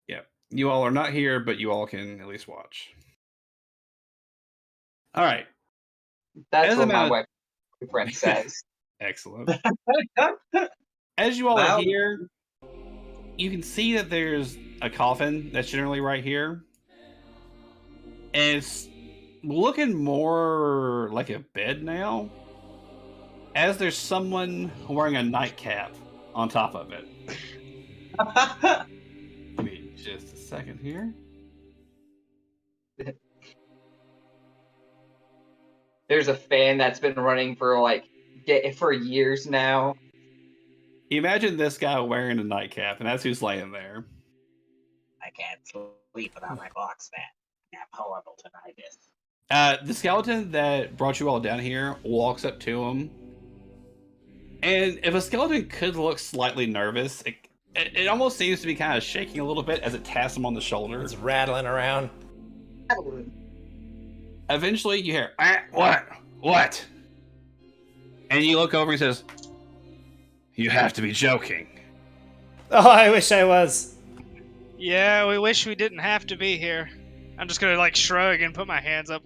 Yeah. You all are not here, but you all can at least watch. All right. That's what my boyfriend says. Excellent. As you all are here, you can see that there's a coffin that's generally right here. And it's looking more like a bed now, as there's someone wearing a nightcap on top of it. Give me just a second here. There's a fan that's been running for for years now. Imagine this guy wearing a nightcap, and that's who's laying there. I can't sleep without my box fan. I have horrible tinnitus. The skeleton that brought you all down here walks up to him. And if a skeleton could look slightly nervous, it almost seems to be kind of shaking a little bit as it taps him on the shoulder. It's rattling around. Eventually, you hear, What? And you look over and he says, "You have to be joking." Oh, I wish I was. Yeah, we wish we didn't have to be here. I'm just gonna shrug and put my hands up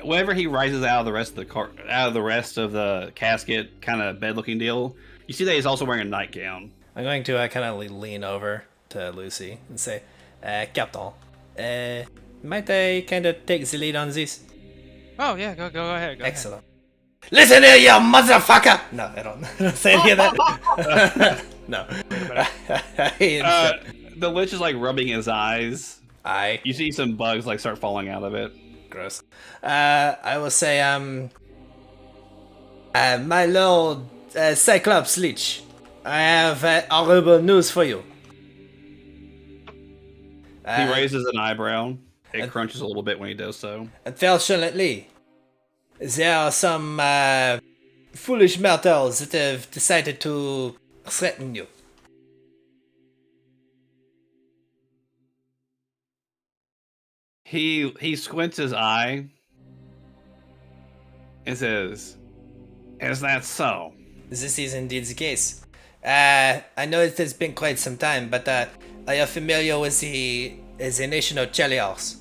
Whenever he rises out of the rest of the casket, kind of bed-looking deal, you see that he's also wearing a nightgown. I'm going to kind of lean over to Lucy and say, Captain, might I kind of take the lead on this? Oh yeah, go ahead. Go Excellent. Listen here, you motherfucker! No, I don't say any of that. No. The Lich is rubbing his eyes. Aye. You see some bugs start falling out of it. Gross. I will say, my lord, Cyclops Lich, I have horrible news for you. He raises an eyebrow. It crunches a little bit when he does so. Unfortunately, there are some foolish mortals that have decided to threaten you. He squints his eye and says, "Is that so?" This is indeed the case. I know it has been quite some time, but are you familiar with the nation of Chelios?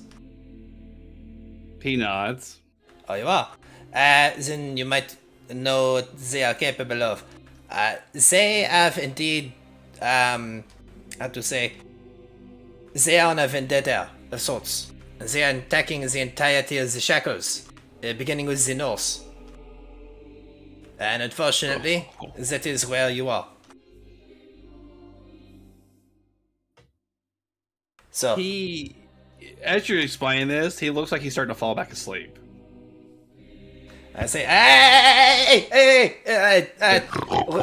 He nods. Oh, you are? Then you might know what they are capable of. They have indeed, they are on a vendetta of sorts. They are attacking the entirety of the Shackles, beginning with the North. And unfortunately, that is where you are. So as you're explaining this, he looks like he's starting to fall back asleep. I say, hey,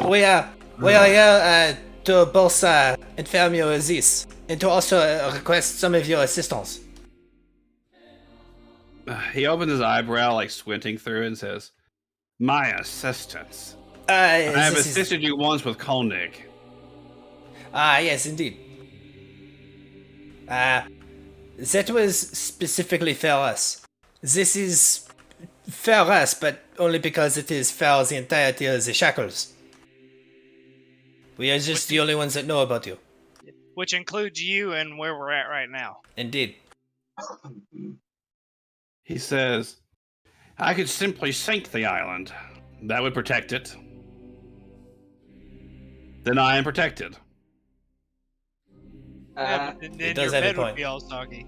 we are here to both inform you of this, and to also request some of your assistance. He opens his eyebrow, squinting through it, and says, "My assistance. I have assisted you once with Koenig." Yes, indeed. That was specifically for us. This is for us, but only because it is for the entirety of the Shackles. We are just the only ones that know about you. Which includes you and where we're at right now. Indeed. He says, "I could simply sink the island. That would protect it. Then I am protected." Yeah, but then does your have a bed would point. be all soggy.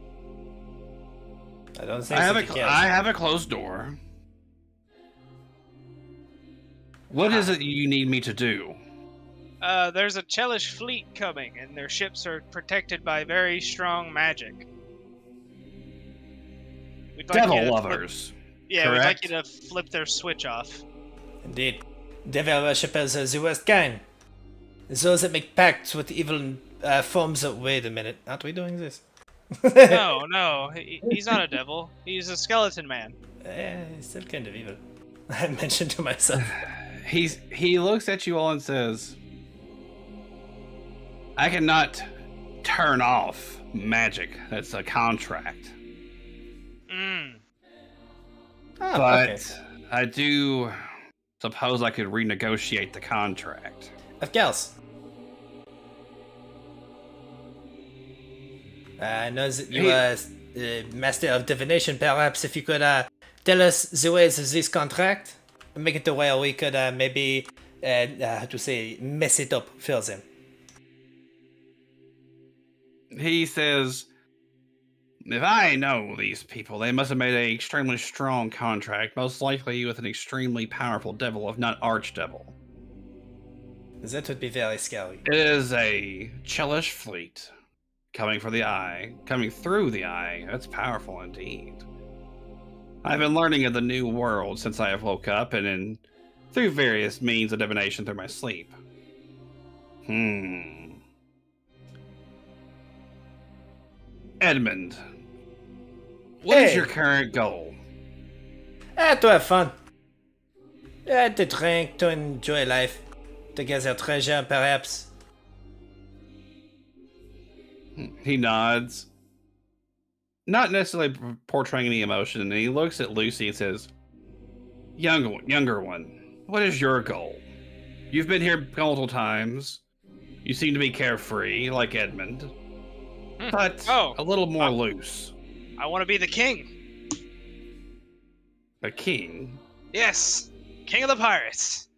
I don't think I so. have a closed door. What is it you need me to do? There's a Chelish fleet coming, and their ships are protected by very strong magic. We'd like Devil you to lovers. We'd like correct? you to flip their switch off. Indeed. Devil worshippers are the worst kind. Those that make pacts with evil forms of... Wait a minute. Aren't we doing this? No, he's not a devil. He's a skeleton man. He's still kind of evil. I mentioned to myself. He looks at you all and says, I cannot turn off magic. That's a contract. Oh, But okay. I do suppose I could renegotiate the contract. Of course. I know that you are master of divination. Perhaps if you could tell us the ways of this contract, make it to where we could maybe, how to say, mess it up for them. He says, if I know these people, they must have made an extremely strong contract, most likely with an extremely powerful devil, if not archdevil. That would be very scary. It is a Chelish fleet coming through the eye. That's powerful indeed. I've been learning of the new world since I have woke up and through various means of divination through my sleep. Edmund, what is your current goal? To have fun. To drink, to enjoy life. To gather treasure, perhaps. He nods, not necessarily portraying any emotion, and he looks at Lucy and says, Younger one, what is your goal? You've been here multiple times. You seem to be carefree, like Edmund, but a little more loose. I want to be the king. A king? Yes, king of the pirates.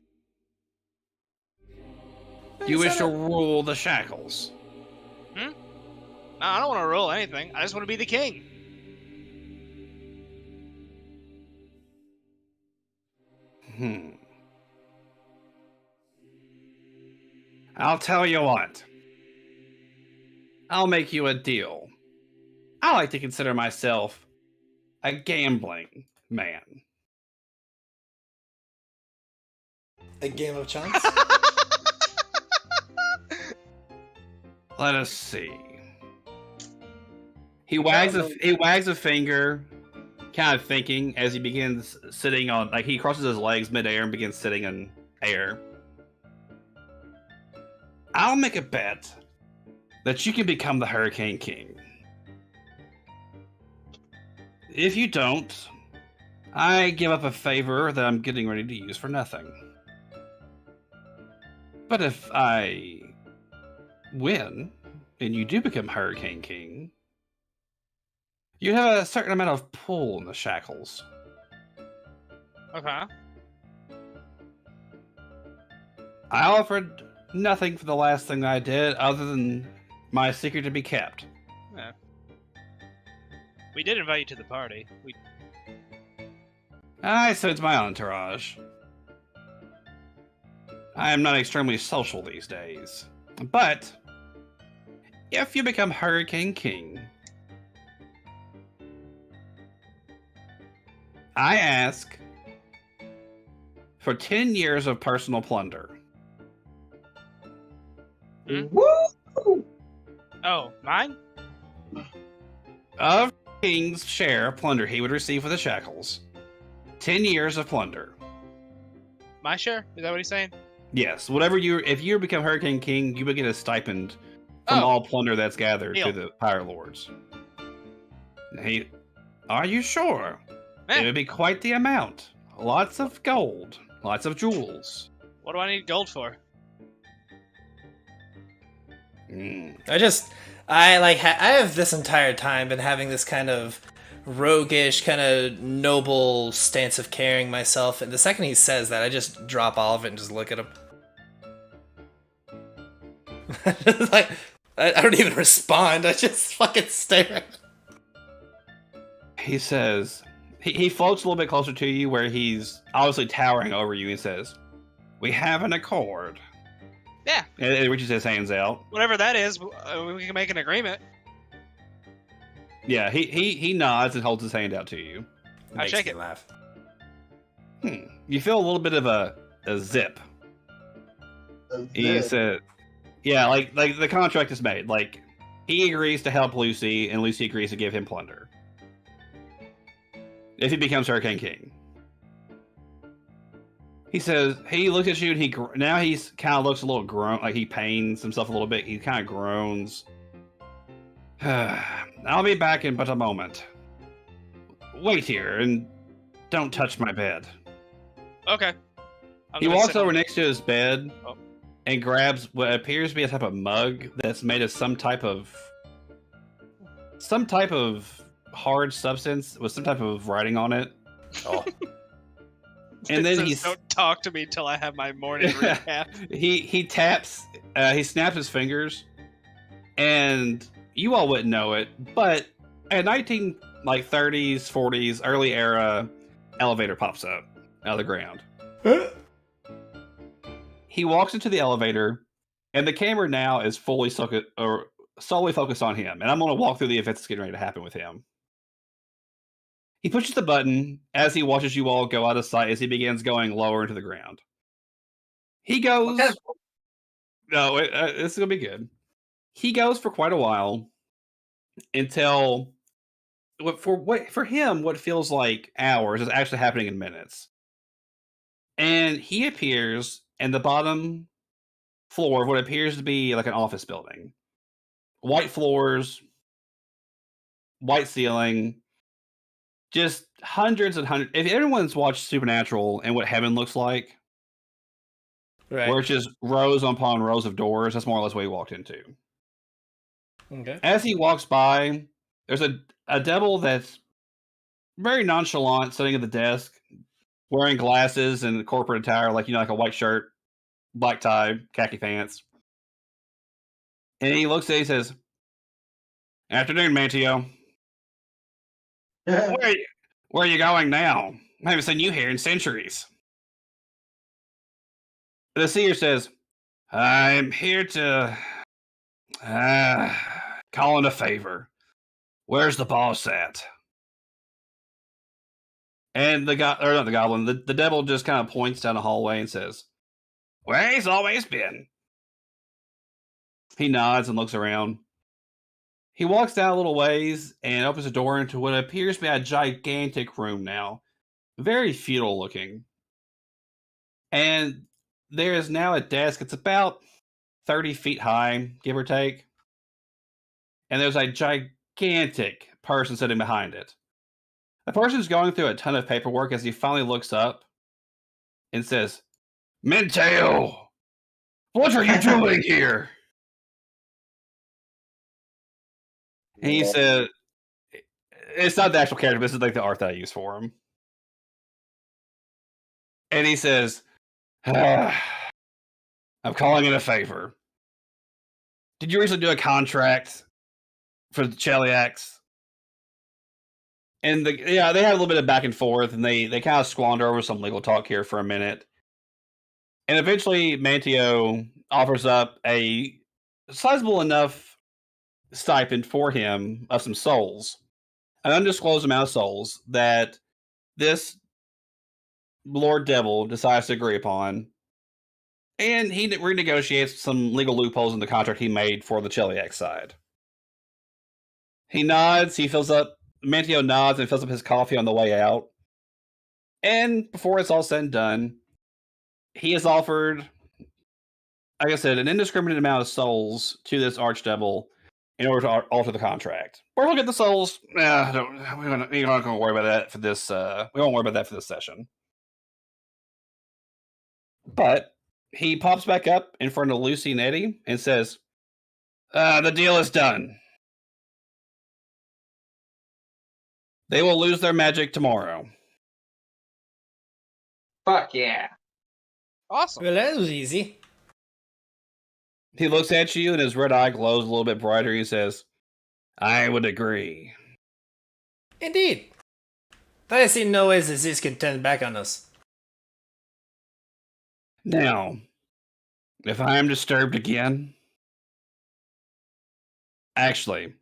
You wish to rule the Shackles? No, I don't want to rule anything. I just want to be the king. I'll tell you what. I'll make you a deal. I like to consider myself a gambling man. A game of chance? Let us see. He wags a finger, kind of thinking as he begins sitting on, like he crosses his legs midair and begins sitting in air. I'll make a bet that you can become the Hurricane King. If you don't, I give up a favor that I'm getting ready to use for nothing. But if I win, and you do become Hurricane King, you have a certain amount of pull in the Shackles. Okay. I offered nothing for the last thing I did, other than my secret to be kept. Yeah. We did invite you to the party. I sense my entourage. I am not extremely social these days. But if you become Hurricane King, I ask for 10 years of personal plunder. Woo! Oh, mine? Of King's share of plunder he would receive for the Shackles. 10 years of plunder. My share? Is that what he's saying? Yes, if you become Hurricane King, you would get a stipend from all plunder that's gathered Deal. through the Fire Lords. Are you sure? It would be quite the amount. Lots of gold, lots of jewels. What do I need gold for? I have this entire time been having this kind of roguish, kind of noble stance of carrying myself, and the second he says that, I just drop all of it and just look at him. Like, I don't even respond, I just fucking stare. He says, he floats a little bit closer to you where he's obviously towering over you and says, we have an accord. Yeah. And he reaches his hands out. Whatever that is, we can make an agreement. Yeah, he nods and holds his hand out to you. I Makes shake me it. laugh. You feel a little bit of a zip. He said, yeah, like the contract is made. Like, he agrees to help Lucy, and Lucy agrees to give him plunder. If he becomes Hurricane King. He says, he looks at you, and now he's kind of looks a little groan, like he pains himself a little bit. He kind of groans. I'll be back in but a moment. Wait here, and don't touch my bed. Okay. He walks over next to his bed Oh. and grabs what appears to be a type of mug that's made of some type of hard substance with some type of writing on it. Oh. And then he's Don't talk to me till I have my morning recap. he taps, he snaps his fingers, and you all wouldn't know it, but a 30s, 40s, early era elevator pops up out of the ground. He walks into the elevator, and the camera now is solely focused on him. And I'm going to walk through the events that's getting ready to happen with him. He pushes the button as he watches you all go out of sight as he begins going lower into the ground. He goes... No, this is going to be good. He goes for quite a while until... For him, what feels like hours is actually happening in minutes. And he appears in the bottom floor of what appears to be like an office building. White floors, white ceiling, just hundreds and hundreds. If everyone's watched Supernatural and what heaven looks like, Right. where it's just rows upon rows of doors, that's more or less what he walked into. Okay. As he walks by, there's a devil that's very nonchalant sitting at the desk, wearing glasses and corporate attire, like a white shirt, black tie, khaki pants. And he looks at it, he says, "Afternoon, Mantio. Where are you going now? I haven't seen you here in centuries." The seer says, "I'm here to call in a favor. Where's the boss at?" And the devil just kind of points down the hallway and says, "Where he's always been." He nods and looks around. He walks down a little ways and opens a door into what appears to be a gigantic room now. Very feudal looking. And there is now a desk. It's about 30 feet high, give or take. And there's a gigantic person sitting behind it. The person's going through a ton of paperwork as he finally looks up and says, "Manteo, what are you doing here?" And he said, it's not the actual character, but this is like the art that I use for him. And he says, "I'm calling in a favor. Did you recently do a contract for the Cheliacs?" And they have a little bit of back and forth, and they kind of squander over some legal talk here for a minute. And eventually, Manteo offers up a sizable enough stipend for him of some souls, an undisclosed amount of souls that this Lord Devil decides to agree upon. And he renegotiates some legal loopholes in the contract he made for the Cheliac side. He nods, Manteo nods and fills up his coffee on the way out. And before it's all said and done, he has offered, like I said, an indiscriminate amount of souls to this Archdevil in order to alter the contract. Where we'll get the souls, we're not going to worry about that for this. We won't worry about that for this session. But he pops back up in front of Lucy and Eddie and says, "The deal is done. They will lose their magic tomorrow." Fuck yeah. Awesome. Well, that was easy. He looks at you and his red eye glows a little bit brighter. He says, "I would agree." Indeed. I see no ways that this can turn back on us. Now, if I am disturbed again, actually,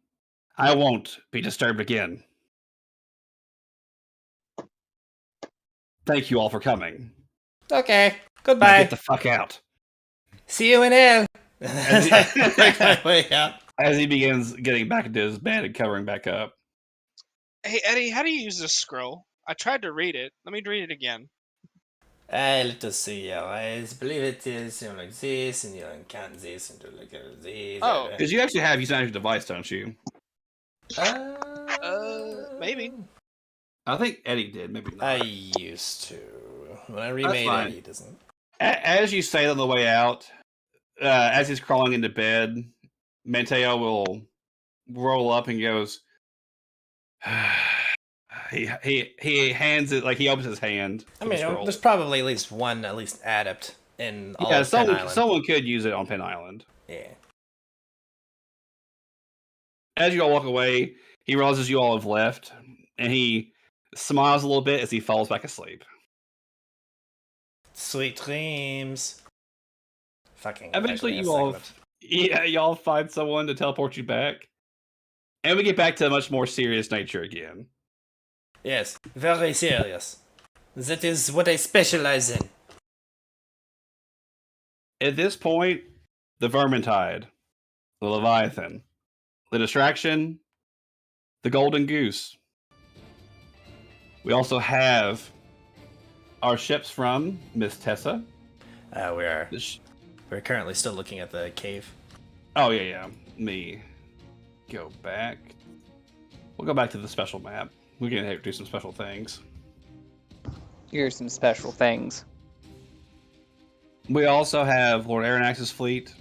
I won't be disturbed again. Thank you all for coming. Okay, Now goodbye. get the fuck out. See you in hell. As he, Make my way out. as he begins getting back into his bed and covering back up. Hey Eddie, how do you use this scroll? I tried to read it. Let me read it again. Let us see. I believe it is like this, and you count this, and do like this. Oh. Because you actually have used on your device, don't you? Maybe. I think Eddie did, maybe not. I used to. When I remade fine. it, he doesn't. As you say on the way out, as he's crawling into bed, Mateo will roll up and goes. He hands it like he opens his hand. I mean, there's probably at least one adept in all of Penn Island. Someone could use it on Penn Island. Yeah. As you all walk away, he realizes you all have left, and he smiles a little bit as he falls back asleep. Sweet dreams. Fucking. Eventually, y'all find someone to teleport you back, and we get back to a much more serious nature again. Yes, very serious. That is what I specialize in. At this point, the Vermintide, the Leviathan, the Distraction, the Golden Goose. We also have our ships from Miss Tessa. We're currently still looking at the cave. Oh, yeah. Me. Go back. We'll go back to the special map. We're going to do some special things. Here's some special things. We also have Lord Aronnax's fleet.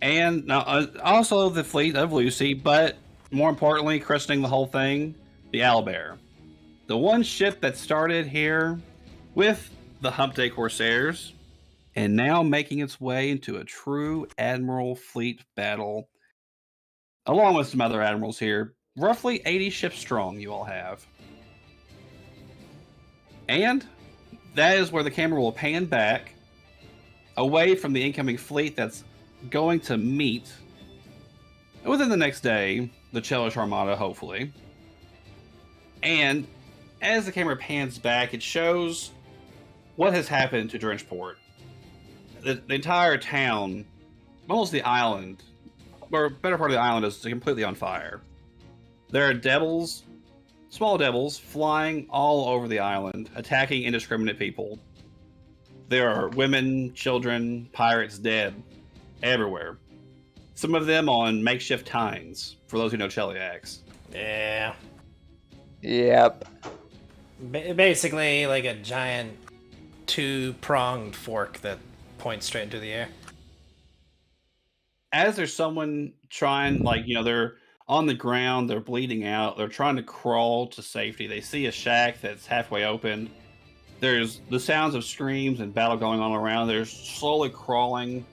And also the fleet of Lucy, but more importantly, christening the whole thing, the Owlbear. The one ship that started here with the Hump Day Corsairs, and now making its way into a true Admiral fleet battle, along with some other admirals here. Roughly 80 ships strong you all have. And that is where the camera will pan back away from the incoming fleet that's going to meet within the next day, the Chelish Armada, hopefully. And as the camera pans back, it shows what has happened to Drenchport. The entire town, almost the island, or better part of the island, is completely on fire. There are devils, small devils, flying all over the island, attacking indiscriminate people. There are women, children, pirates dead everywhere. Some of them on makeshift tines, for those who know Cheliax. Yeah. Yep. Basically, like a giant two-pronged fork that points straight into the air. As there's someone trying, they're on the ground, they're bleeding out, they're trying to crawl to safety. They see a shack that's halfway open. There's the sounds of screams and battle going on around. They're slowly crawling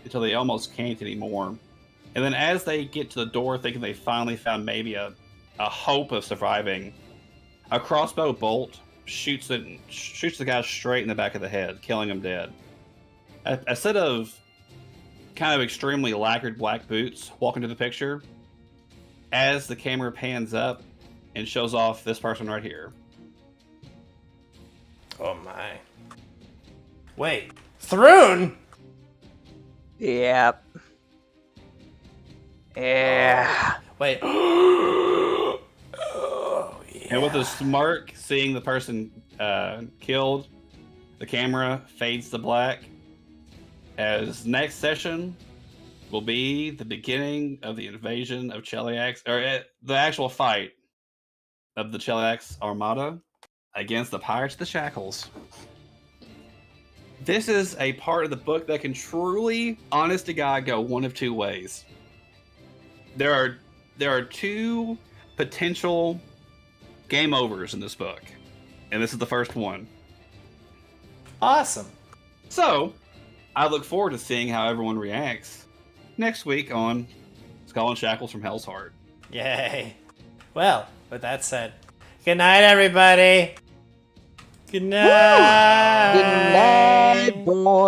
until they almost can't anymore. And then as they get to the door, thinking they finally found maybe a hope of surviving, a crossbow bolt shoots the guy straight in the back of the head, killing him dead. A set of kind of extremely lacquered black boots walk into the picture as the camera pans up and shows off this person right here. Oh my. Wait, Thrune? Yep. Yeah. Wait. Oh, yeah. And with a smirk, seeing the person killed, the camera fades to black. As next session will be the beginning of the invasion of Cheliax, or the actual fight of the Cheliax Armada against the Pirates of the Shackles. This is a part of the book that can truly, honest to God, go one of two ways. There are two potential game overs in this book, and this is the first one. Awesome. So, I look forward to seeing how everyone reacts next week on Skull and Shackles from Hell's Heart. Yay. Well, with that said, good night, everybody. Good night. Good night, boy.